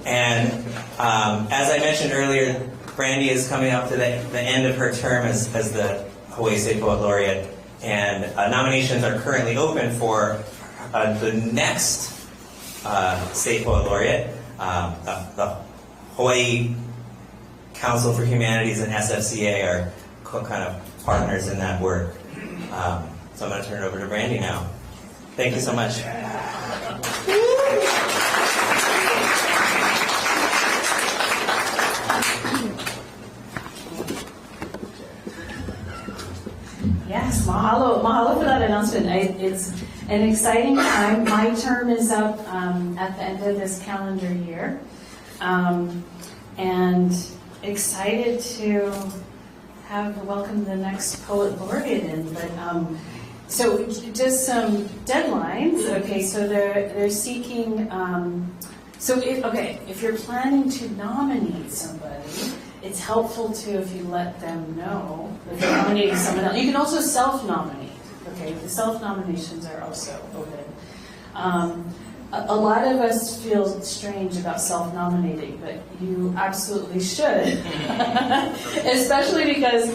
And as I mentioned earlier, Brandy is coming up to the end of her term as the Hōʻike Poet Laureate. And nominations are currently open for the next State Poet Laureate. The Hawaii Council for Humanities and SFCA are kind of partners in that work. So I'm going to turn it over to Brandy now. Thank you so much. Yes, mahalo for that announcement. It's an exciting time. My term is up at the end of this calendar year, and excited to have welcome the next Poet Laureate in. But so just some deadlines. Okay, so they're seeking. If you're planning to nominate somebody, it's helpful to, if you let them know that you're nominating someone else. You can also self-nominate. Okay, the self-nominations are also open. a lot of us feel strange about self-nominating, but you absolutely should. Especially because,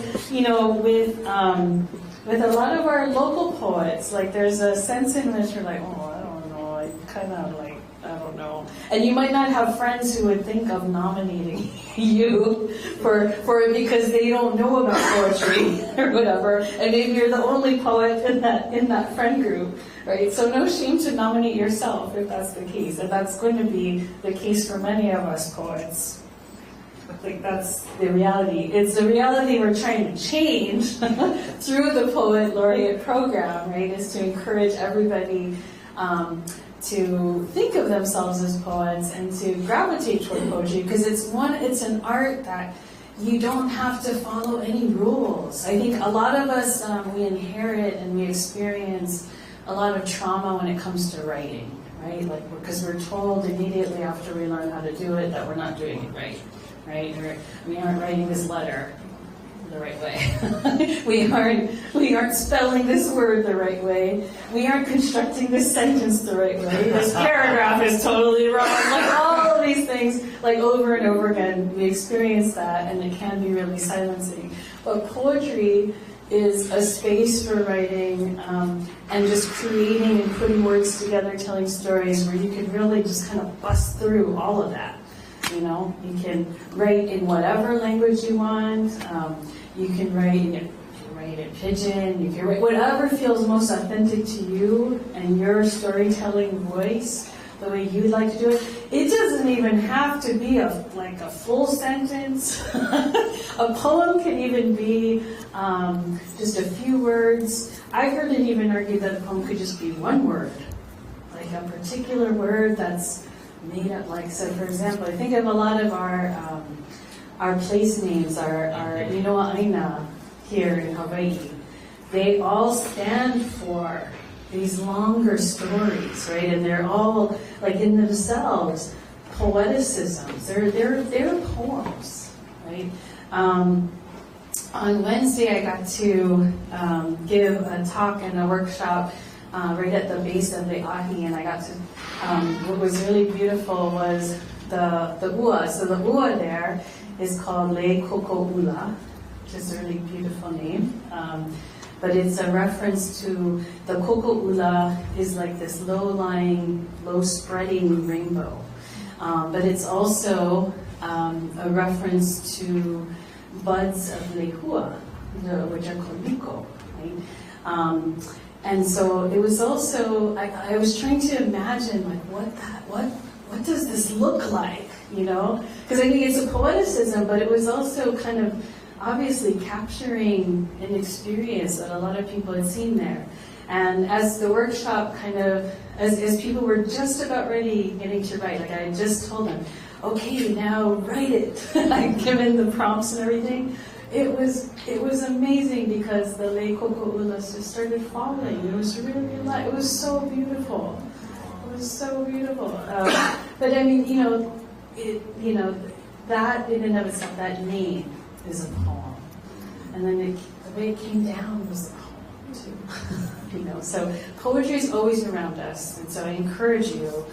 with a lot of our local poets, like there's a sense in which you're like, oh, I don't know, I kind of like, I don't know. And you might not have friends who would think of nominating you for it because they don't know about poetry or whatever, and maybe you're the only poet in that friend group, right? So no shame to nominate yourself if that's the case, and that's going to be the case for many of us poets. Like that's the reality. It's the reality we're trying to change through the Poet Laureate program, right? Is to encourage everybody to think of themselves as poets and to gravitate toward poetry, because it's an art that you don't have to follow any rules. I think a lot of us, we inherit and we experience a lot of trauma when it comes to writing, right? Like, because we're told immediately after we learn how to do it that we're not doing it right? Or we aren't writing this letter the right way. we aren't spelling this word the right way. We aren't constructing this sentence the right way. This paragraph is totally wrong. Like all of these things, like over and over again, we experience that, and it can be really silencing. But poetry is a space for writing and just creating and putting words together, telling stories where you can really just kind of bust through all of that. You can write in whatever language you want. You can write in Pidgin. You can write whatever feels most authentic to you and your storytelling voice, the way you'd like to do it. It doesn't even have to be a full sentence. A poem can even be just a few words. I've heard it even argued that a poem could just be one word, like a particular word that's made up. Like, so for example, I think of a lot of our place names, our Aina here in Hawaii. They all stand for these longer stories, right? And they're all like in themselves poeticisms. They're poems, right? On Wednesday, I got to give a talk and a workshop right at the base of the ahi, and I got to. What was really beautiful was the ua. So the ua there is called Le Koko Ula, which is a really beautiful name. But it's a reference to the koko ula is like this low-lying, low-spreading rainbow. But it's also a reference to buds of lehua, which are called miko, right? And so it was also, I was trying to imagine, like, what does this look like, Because I think it's a poeticism, but it was also kind of obviously capturing an experience that a lot of people had seen there. And as the workshop as people were just about ready getting to write, like I had just told them, okay, now write it. I'd given the prompts and everything. It was amazing because the Le Koko Ulas just started falling. It was really light. It was so beautiful. It was so beautiful. But I mean, that in and of itself, that name is a poem. And then the way it came down was a poem too. So poetry is always around us, and so I encourage you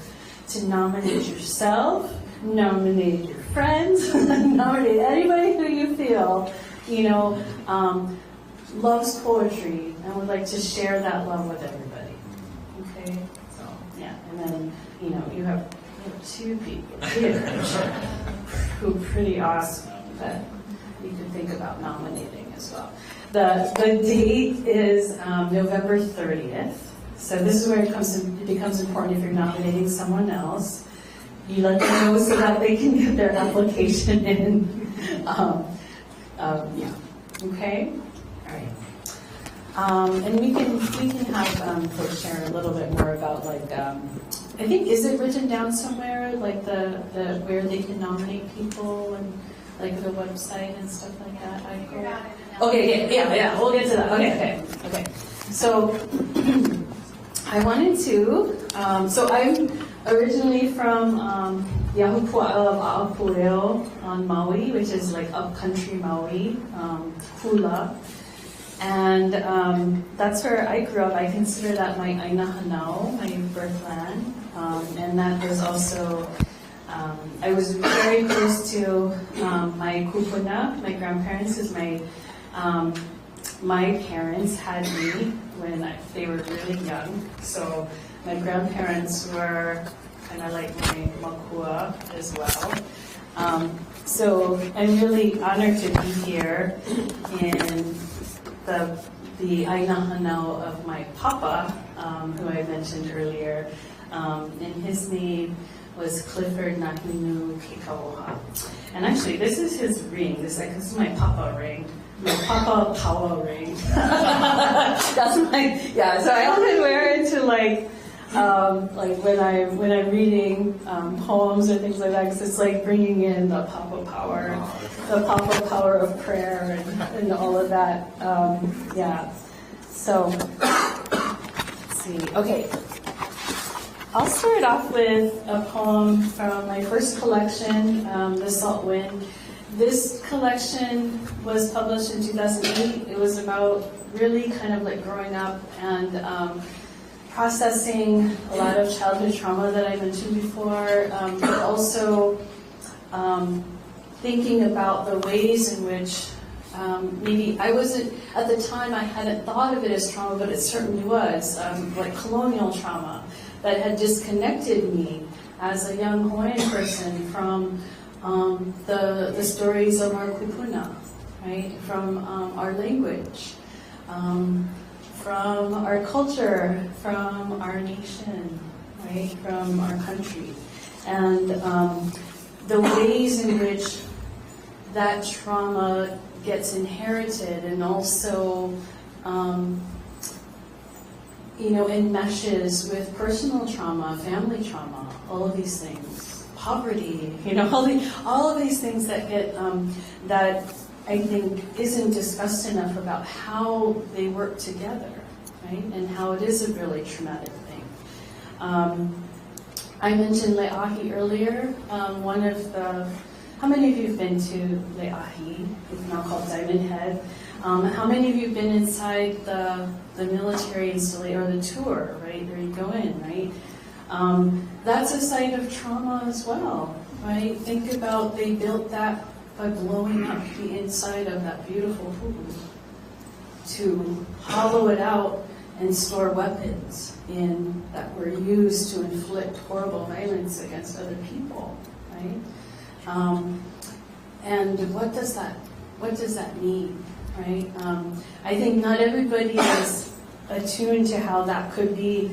to nominate yourself, nominate your friends, nominate anybody who you feel loves poetry and would like to share that love with everybody. Okay? So, yeah. And then, you have two people here who are pretty awesome that you can think about nominating as well. The date is November 30th. So this is where it becomes important if you're nominating someone else. You let them know so that they can get their application in. Yeah. Okay? All right. And we can have folks share a little bit more about I think, is it written down somewhere, like the where they can nominate people and like the website and stuff like that? Okay, yeah, we'll get to that. Okay. So I wanted to. So I'm originally from Yahupua'a of A'apureo on Maui, which is like upcountry Maui, Hula. And that's where I grew up. I consider that my Aina Hanau, my birthland. And that was also, I was very close to my kupuna, my grandparents, because my parents had me when they were really young. So my grandparents were kind of like my makua as well. So I'm really honored to be here in the aina hanau of my papa, who I mentioned earlier. And his name was Clifford Nahinu Kekaoha. And actually, this is his ring. This is my papa ring. My papa power ring. That's my, yeah, so I often wear it to like when I'm reading poems or things like that, because it's like bringing in the papa power of prayer and all of that. Yeah. So let's see. Okay. I'll start off with a poem from my first collection, The Salt Wind. This collection was published in 2008. It was about really kind of like growing up and processing a lot of childhood trauma that I mentioned before, but also thinking about the ways in which maybe I wasn't, at the time I hadn't thought of it as trauma, but it certainly was, like colonial trauma that had disconnected me as a young Hawaiian person from the stories of our kupuna, right? From our language, from our culture, from our nation, right? From our country. And the ways in which that trauma gets inherited and also enmeshes with personal trauma, family trauma, all of these things, poverty, all of these things that get that I think isn't discussed enough about how they work together, right? And how it is a really traumatic thing. I mentioned Le'ahi earlier. How many of you have been to Le'ahi? It's now called Diamond Head. How many of you have been inside the military installation, or the tour, right, where you go in, right? That's a site of trauma as well, right? Think about, they built that by blowing up the inside of that beautiful pu'u to hollow it out and store weapons that were used to inflict horrible violence against other people, right? And what does that mean? Right? I think not everybody is attuned to how that could be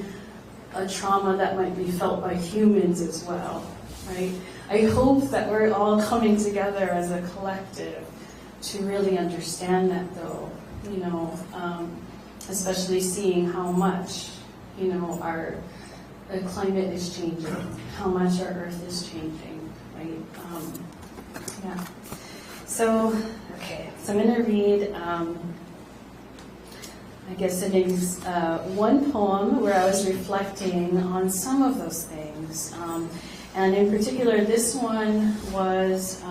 a trauma that might be felt by humans as well, right? I hope that we're all coming together as a collective to really understand that, though, especially seeing how much, our climate is changing, how much our earth is changing, right? Yeah. So, okay, so I'm going to read, I guess it is one poem where I was reflecting on some of those things. And in particular, this one was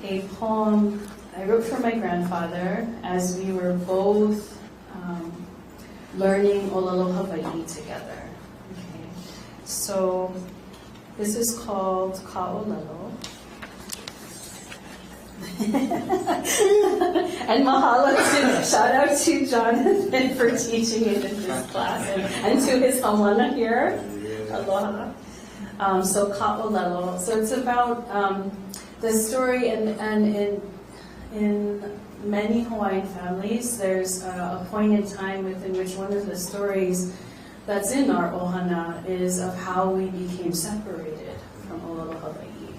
a poem I wrote for my grandfather as we were both learning Olelo Hawaiʻi together. Okay. So this is called Ka'olelo. And mahalo shout out to Jonathan for teaching it in this class, and to his hawana here. Aloha. So Ka'olelo. So it's about the story, and in many Hawaiian families, there's a point in time within which one of the stories that's in our ohana is of how we became separated from Olelo Hawaiʻi,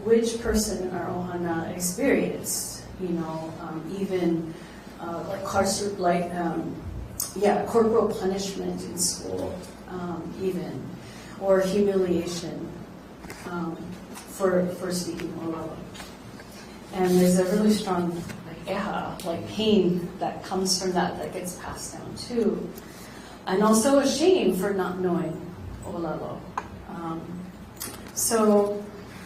which person in our ohana experienced, even corporal punishment in school, even, or humiliation for speaking Olelo. And there's a really strong pain that comes from that gets passed down too, and also a shame for not knowing Olelo. So.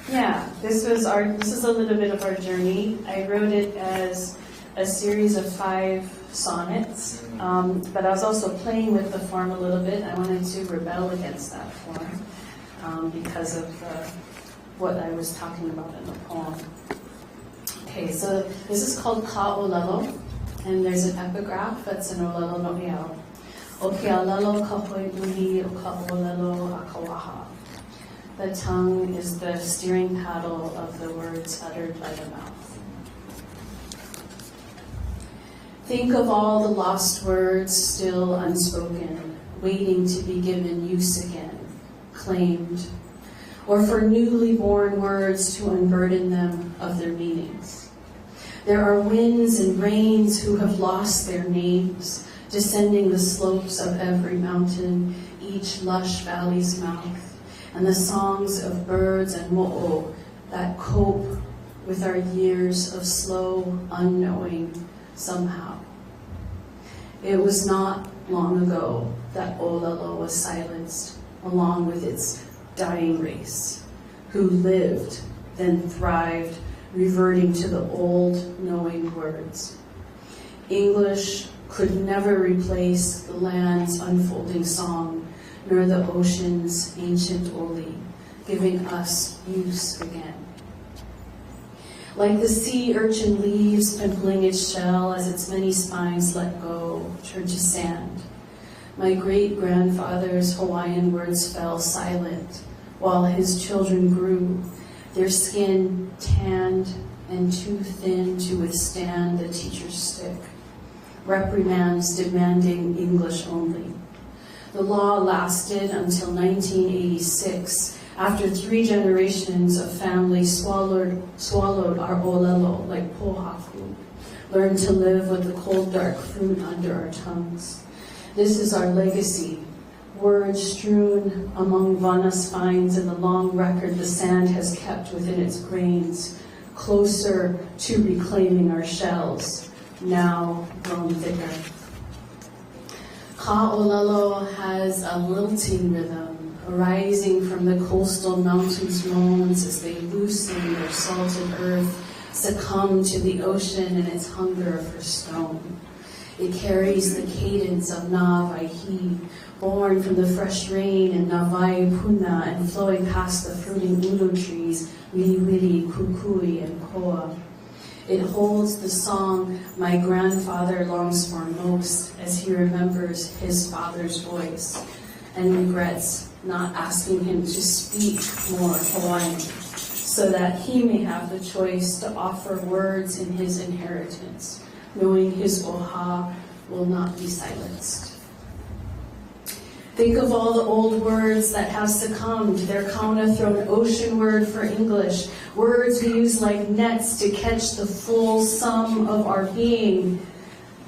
Yeah, this is a little bit of our journey. I wrote it as a series of 5 sonnets, but I was also playing with the form a little bit. I wanted to rebel against that form because of what I was talking about in the poem. Okay, so this is called Ka'olelo, and there's an epigraph that's in Olelo No'eau. O ke alelo ka hoi uli o ka'olelo a kawaha. The tongue is the steering paddle of the words uttered by the mouth. Think of all the lost words still unspoken, waiting to be given use again, claimed, or for newly born words to unburden them of their meanings. There are winds and rains who have lost their names, descending the slopes of every mountain, each lush valley's mouth, and the songs of birds and mo'o that cope with our years of slow unknowing somehow. It was not long ago that Olelo was silenced, along with its dying race, who lived, then thrived, reverting to the old knowing words. English could never replace the land's unfolding song, nor the ocean's ancient oli, giving us use again. Like the sea urchin leaves pimpling its shell as its many spines let go, turn to sand. My great-grandfather's Hawaiian words fell silent while his children grew, their skin tanned and too thin to withstand the teacher's stick. Reprimands demanding English only. The law lasted until 1986, after 3 generations of families swallowed our olelo like pohaku, learned to live with the cold dark fruit under our tongues. This is our legacy, words strewn among vana spines and the long record the sand has kept within its grains, closer to reclaiming our shells, now grown thicker. Ka'olelo has a lilting rhythm, arising from the coastal mountains' moans as they loosen their salted earth, succumb to the ocean and its hunger for stone. It carries the cadence of Nāwaihi, born from the fresh rain in Nāwai Puna and flowing past the fruiting ulu trees, Wiliwili, Kukui, and Koa. It holds the song my grandfather longs for most as he remembers his father's voice and regrets not asking him to speak more Hawaiian so that he may have the choice to offer words in his inheritance, knowing his oha will not be silenced. Think of all the old words that have succumbed, their kauna thrown oceanward for English, words we use like nets to catch the full sum of our being,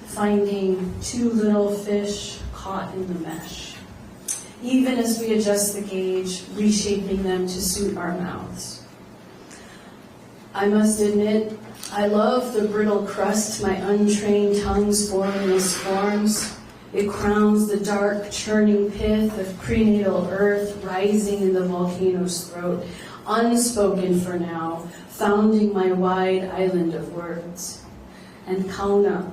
finding too little fish caught in the mesh. Even as we adjust the gauge, reshaping them to suit our mouths. I must admit, I love the brittle crust my untrained tongues form in its forms. It crowns the dark, churning pith of prenatal earth rising in the volcano's throat, unspoken for now, founding my wide island of words. And kauna,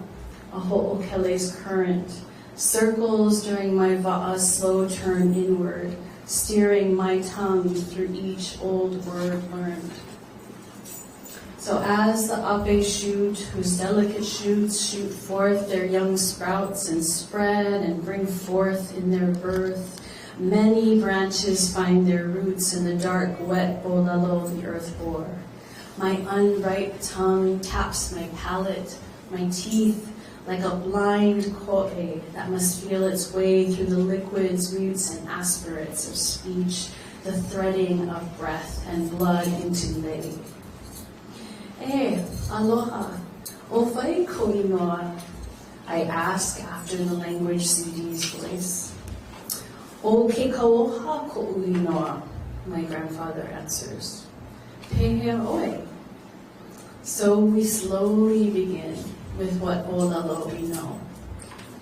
a ho'okele's current, circles during my va'a's slow turn inward, steering my tongue through each old word learned. So as the ape shoot, whose delicate shoots shoot forth their young sprouts and spread and bring forth in their birth, many branches find their roots in the dark, wet olelo the earth bore. My unripe tongue taps my palate, my teeth, like a blind ko'e that must feel its way through the liquids, roots, and aspirates of speech, the threading of breath and blood into lei. Aloha, ʻowhai ko'inoa, I ask after the language CD's voice. O ke kauoha ko'uinoa, my grandfather answers. Pehea oe. So we slowly begin with what olelo we know.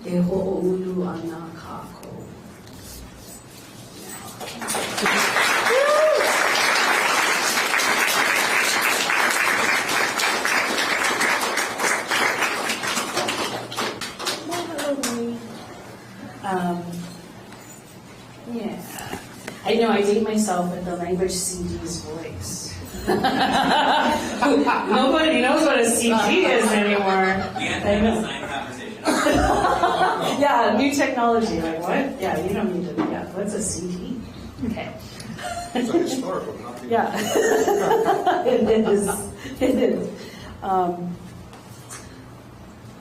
E ho'oulu ana kākou. Yeah. I know I date myself with the language CD's voice. Nobody knows what a CD is anymore. I know. Yeah, new technology. Like what? Yeah, you don't need to. Yeah, what's a CD? Okay. It's a historical, not Yeah. It is. It is.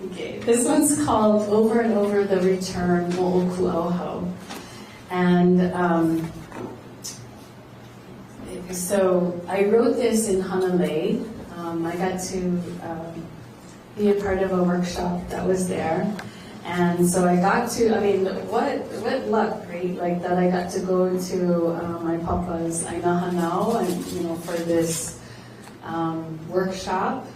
Okay, this one's called Over and Over the Return, Mo'oku'auhau. And so I wrote this in Hanalei. I got to be a part of a workshop that was there. And so I got to, I mean, what luck, right? Like that I got to go to my papa's Aina Hanau and, for this workshop.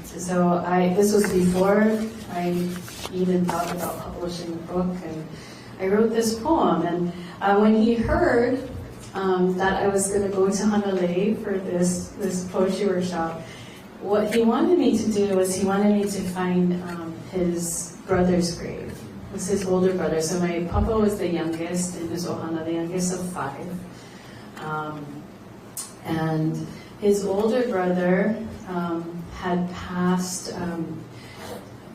So this was before I even thought about publishing a book, and I wrote this poem. And when he heard that I was going to go to Hanalei for this poetry workshop, what he wanted me to do was he wanted me to find his brother's grave. It was his older brother. So my papa was the youngest in his ohana, the youngest of 5. And his older brother had passed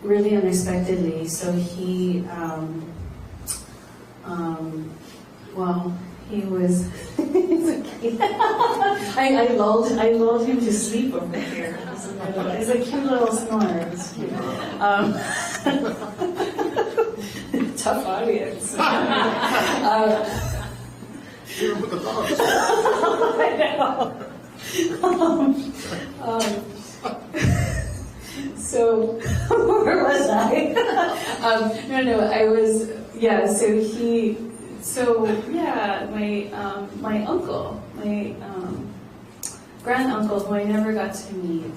really unexpectedly. So he, he was. I lulled him to sleep over here. It's a cute little snore. It's cute. Tough audience. Here with the dogs. I know. So where was I? No, I was. Yeah. My uncle, my grand uncle, who I never got to meet,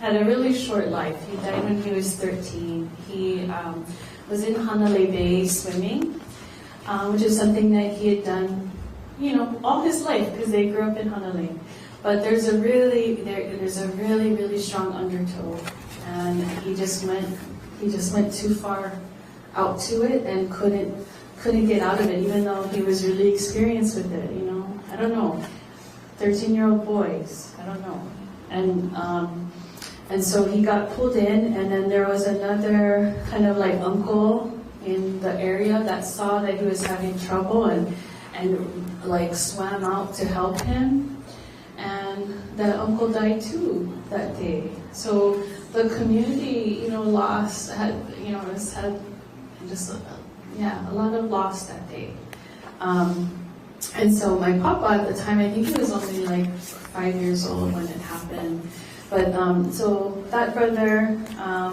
had a really short life. He died when he was 13. He was in Hanalei Bay swimming, which is something that he had done, all his life because they grew up in Hanalei. But there's a really strong undertow, and he just went too far out to it and couldn't get out of it, even though he was really experienced with it. I don't know, 13-year-old boys, I don't know, and so he got pulled in, and then there was another kind of like uncle in the area that saw that he was having trouble and like swam out to help him, and that uncle died too that day. So the community, had just a lot of loss that day. And so my papa at the time, I think he was only like 5 years old when it happened. But so that brother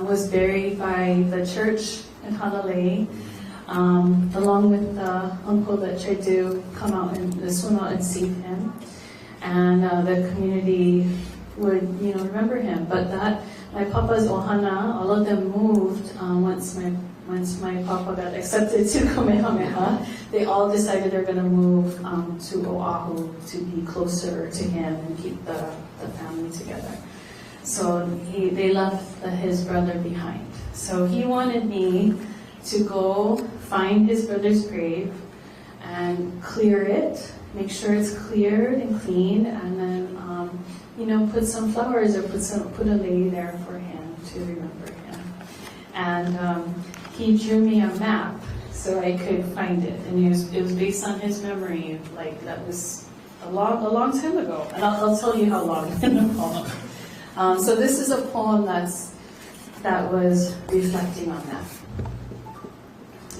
was buried by the church in Hanalei, along with the uncle that tried to come out and swim out and save him. And the community would, remember him. But my papa's ohana, all of them moved once my papa got accepted to Kamehameha. They all decided they're going to move to Oahu to be closer to him and keep the family together. So they left his brother behind. So he wanted me to go find his brother's grave and clear it, make sure it's cleared and clean, and then put some flowers or put a lei there for him to remember him. And he drew me a map so I could find it, and it was based on his memory. Like that was a long time ago, and I'll tell you how long in the poem. So this is a poem that was reflecting on that.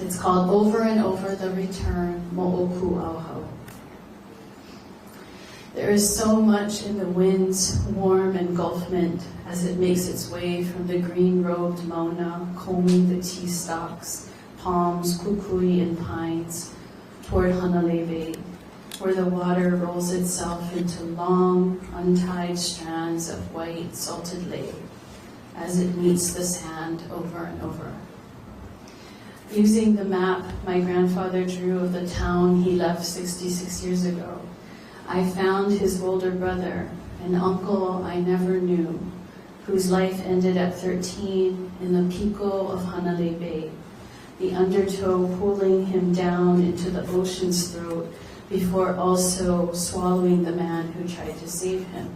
It's called Over and Over the Return, Mo'oku'auhau. There is so much in the wind's warm engulfment as it makes its way from the green-robed Mauna, combing the tea stalks, palms, kukui, and pines, toward Hanalei Bay, where the water rolls itself into long, untied strands of white, salted lake as it meets the sand over and over. Using the map my grandfather drew of the town he left 66 years ago, I found his older brother, an uncle I never knew, whose life ended at 13 in the Pico of Hanalei Bay, the undertow pulling him down into the ocean's throat before also swallowing the man who tried to save him.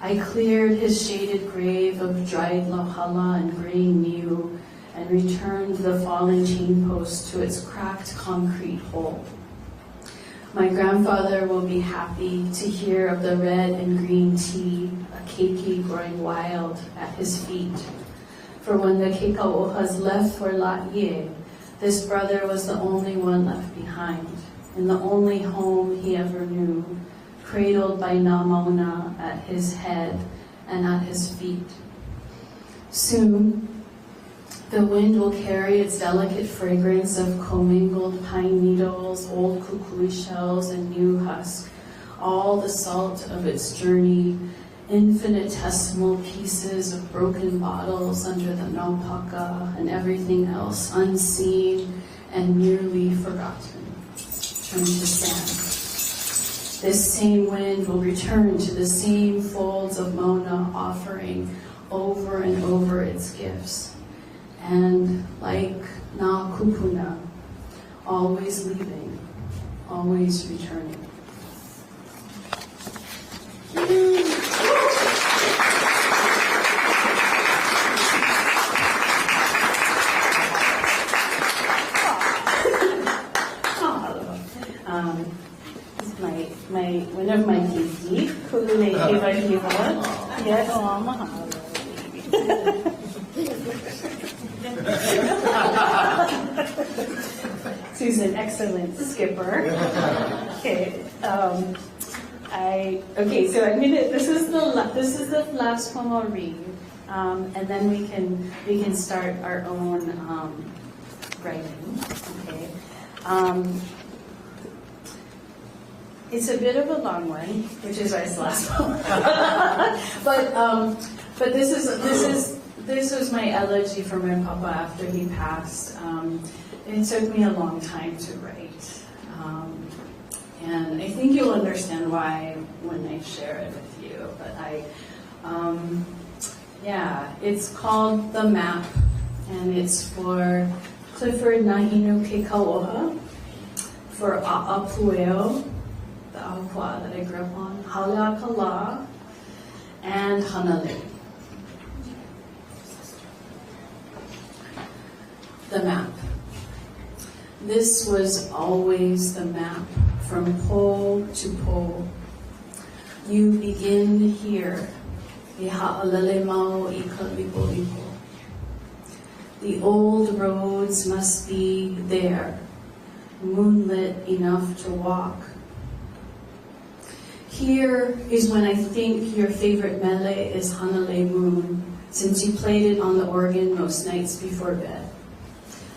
I cleared his shaded grave of dried lauhala and graying niu and returned the fallen chain post to its cracked concrete hole. My grandfather will be happy to hear of the red and green tea, a keiki growing wild at his feet. For when the kekauohas left for Laureate, this brother was the only one left behind, in the only home he ever knew, cradled by Namauna at his head and at his feet. Soon, the wind will carry its delicate fragrance of commingled pine needles, old kukui shells, and new husk, all the salt of its journey, infinitesimal pieces of broken bottles under the naupaka, and everything else unseen and nearly forgotten, turned to sand. This same wind will return to the same folds of Mauna, offering over and over its gifts. And like Nā Kupuna, always leaving, always returning. One of my kiki, Kulule Hiva Hiva. Yes, mahalo. She's an excellent skipper. Okay, so I'm gonna. This is the last poem I'll read, and then we can start our own writing. Okay. It's a bit of a long one, which is why it's the last poem. But this was my elegy for my papa after he passed. It took me a long time to write, and I think you'll understand why when I share it with you. But it's called The Map, and it's for Clifford Nahinu Kekauoha, for A'apueo, the Aupua that I grew up on, Haleakala, and Hanalei. The map. This was always the map, from pole to pole. You begin here. The old roads must be there, moonlit enough to walk. Here is when I think your favorite mele is Hanalei Moon, since you played it on the organ most nights before bed.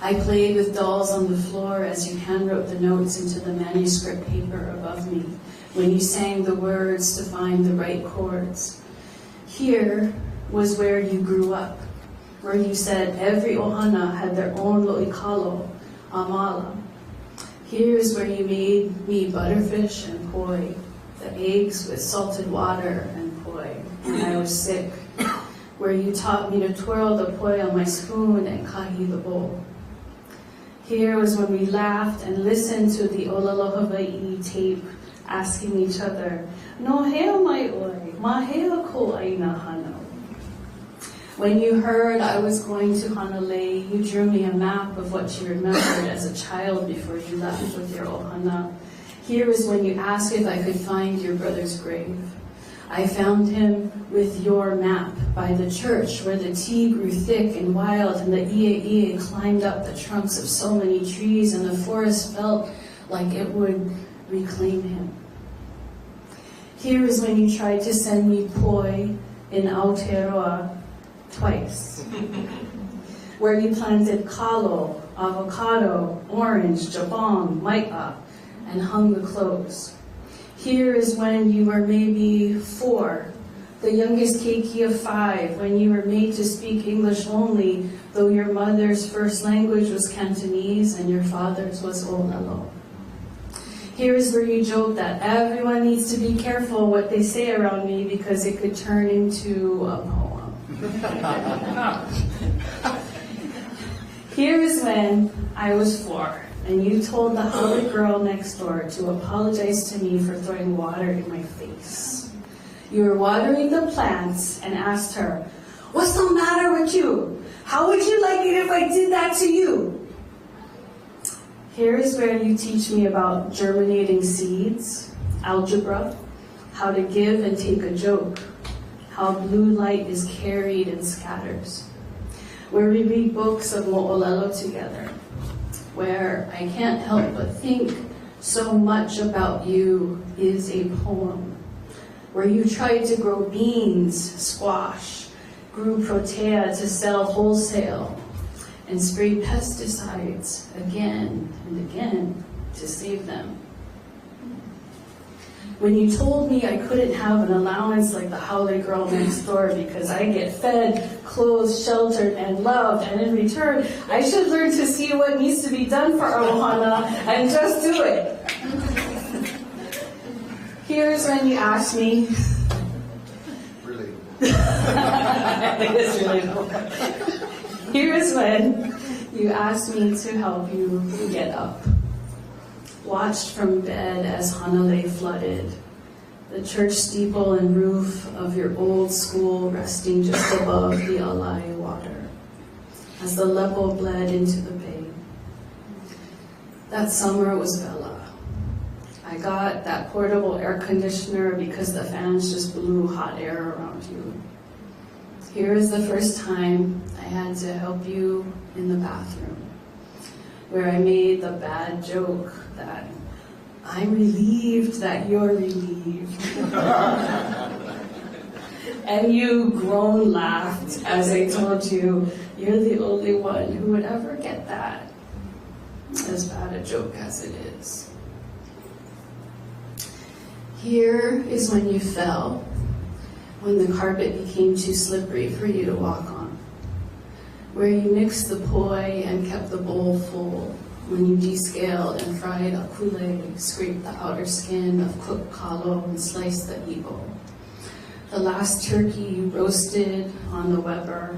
I played with dolls on the floor as you handwrote the notes into the manuscript paper above me, when you sang the words to find the right chords. Here was where you grew up, where you said every ohana had their own lo'ikalo, amala. Here is where you made me butterfish and poi, the eggs with salted water and poi, when I was sick, where you taught me to twirl the poi on my spoon and kahi the bowl. Here was when we laughed and listened to the Olelo Hawaiʻi tape, asking each other, "No hea mai oi, ma hea ko aina hano." When you heard I was going to Hanalei, you drew me a map of what you remembered as a child before you left with your ohana. Here was when you asked if I could find your brother's grave. I found him with your map by the church where the tea grew thick and wild and the ie climbed up the trunks of so many trees and the forest felt like it would reclaim him. Here is when you tried to send me poi in Aotearoa twice, where you planted kalo, avocado, orange, jabong, mai'a, and hung the clothes. Here is when you were maybe 4, the youngest keiki of 5, when you were made to speak English only, though your mother's first language was Cantonese and your father's was Olelo. Here is where you joked that everyone needs to be careful what they say around me because it could turn into a poem. Here is when I was 4, and you told the Hawaiʻi girl next door to apologize to me for throwing water in my face. You were watering the plants and asked her, "What's the matter with you? How would you like it if I did that to you?" Here is where you teach me about germinating seeds, algebra, how to give and take a joke, how blue light is carried and scatters, where we read books of mo'olelo together, where I can't help but think so much about you is a poem, where you tried to grow beans, squash, grew protea to sell wholesale, and sprayed pesticides again and again to save them. When you told me I couldn't have an allowance like the Hale girl next door because I get fed, clothed, sheltered, and loved, and in return, I should learn to see what needs to be done for our ohana and just do it. Here's when you asked me. Really? It's really cool. Here's when you asked me to help you get up. Watched from bed as Hanalei flooded, the church steeple and roof of your old school resting just above the alai water, as the lepo bled into the bay. That summer was Bella. I got that portable air conditioner because the fans just blew hot air around you. Here is the first time I had to help you in the bathroom, where I made the bad joke that I'm relieved that you're relieved. And you groan laughed as I told you you're the only one who would ever get that, as bad a joke as it is. Here is when you fell, when the carpet became too slippery for you to walk on, where you mixed the poi and kept the bowl full, when you descaled and fried a kule, scraped the outer skin of cooked kalo and sliced the ibo. The last turkey you roasted on the Weber,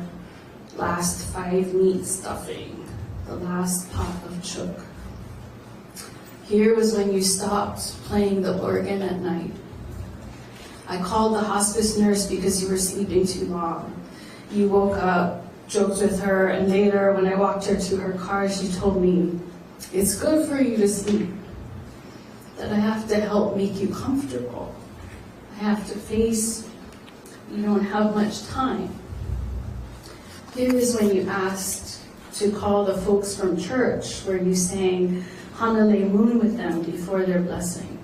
last 5 meat stuffing, the last pot of chook. Here was when you stopped playing the organ at night. I called the hospice nurse because you were sleeping too long. You woke up, joked with her, and later when I walked her to her car, she told me, "It's good for you to sleep, that I have to help make you comfortable. I have to face you don't have much time." Here is when you asked to call the folks from church, where you sang Hanalei Moon with them before their blessing.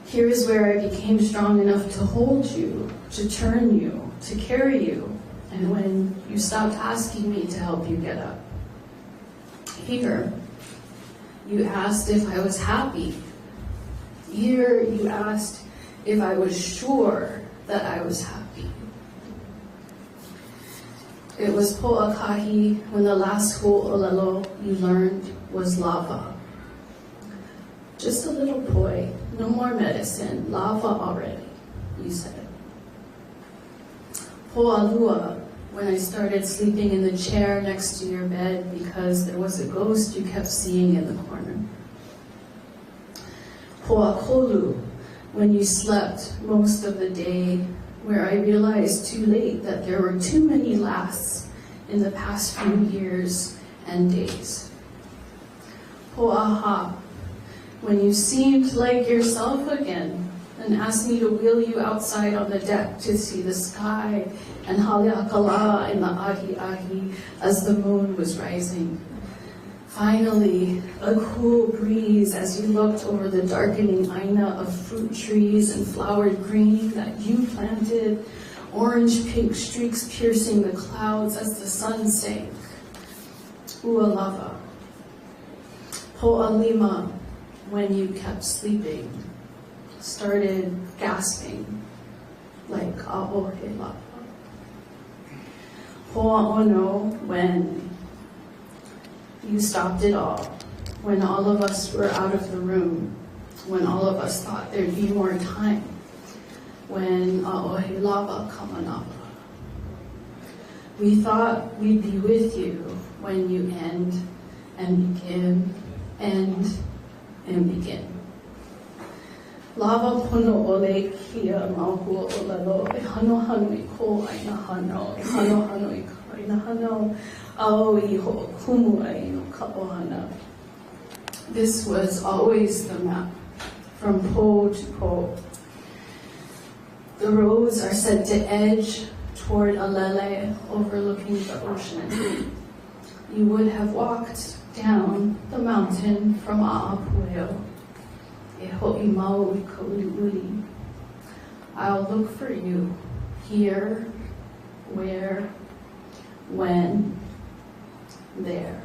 Here is where I became strong enough to hold you, to turn you, to carry you, and when you stopped asking me to help you get up. Here, you asked if I was happy. Here, you asked if I was sure that I was happy. It was po'akahi when the last ho'olelo you learned was lava. Just a little poi, no more medicine, lava already, you said. Ho'alua, when I started sleeping in the chair next to your bed because there was a ghost you kept seeing in the corner. Ho'akolu, when you slept most of the day, where I realized too late that there were too many lasts in the past few years and days. Ho'aha, when you seemed like yourself again and asked me to wheel you outside on the deck to see the sky and haleakala in the ahi-ahi as the moon was rising. Finally, a cool breeze as you looked over the darkening aina of fruit trees and flowered green that you planted, orange-pink streaks piercing the clouds as the sun sank. Ualava. Ho'alima, when you kept sleeping, started gasping like a'ohe lava. Ho'aono, when you stopped it all, when all of us were out of the room, when all of us thought there'd be more time, when a'ohe lava kamanapa. We thought we'd be with you when you end and begin, end and begin. Lava pono ole kia mahua o lalo e hano hano I ko aina hano, e hano hano I ko aina hano, au I ho'okumu ai no ka ohana. This was always the map, from pole to pole. The roads are said to edge toward Alele, overlooking the ocean. You would have walked down the mountain from A'apueo. E ho'i mau I ka uliuli. I'll look for you here, where, when, there.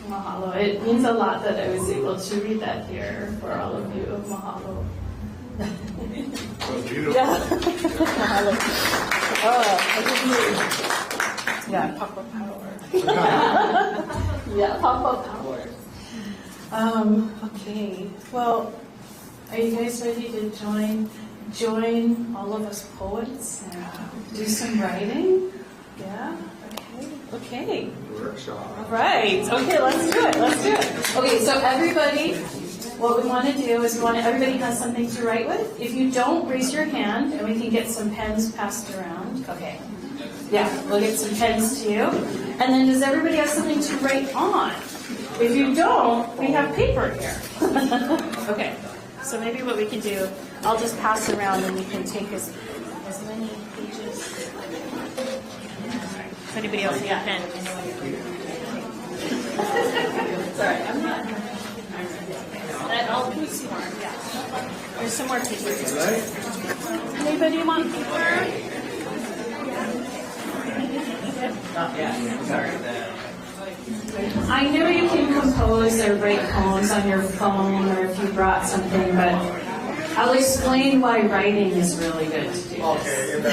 Mahalo. It means a lot that I was able to read that here for all of you. Mahalo. Yeah. Mahalo. Yeah, Papa Power. Yeah, Papa Power. Okay. Well, are you guys ready to join all of us poets and do some writing? Yeah? Okay. Workshop. All right. Okay, let's do it. Okay, so everybody, what we want to do is everybody has something to write with. If you don't, raise your hand and we can get some pens passed around. Okay. Yeah, we'll get some pens to you. And then does everybody have something to write on? If you don't, we have paper here. Okay. So maybe what we can do, I'll just pass around and we can take as many pages. If anybody else needs a pen. Sorry, I'm not. I'll put some more. Yeah. There's some more paper. Anybody want paper? I know you can compose or write poems on your phone or if you brought something, but I'll explain why writing is really good to do this.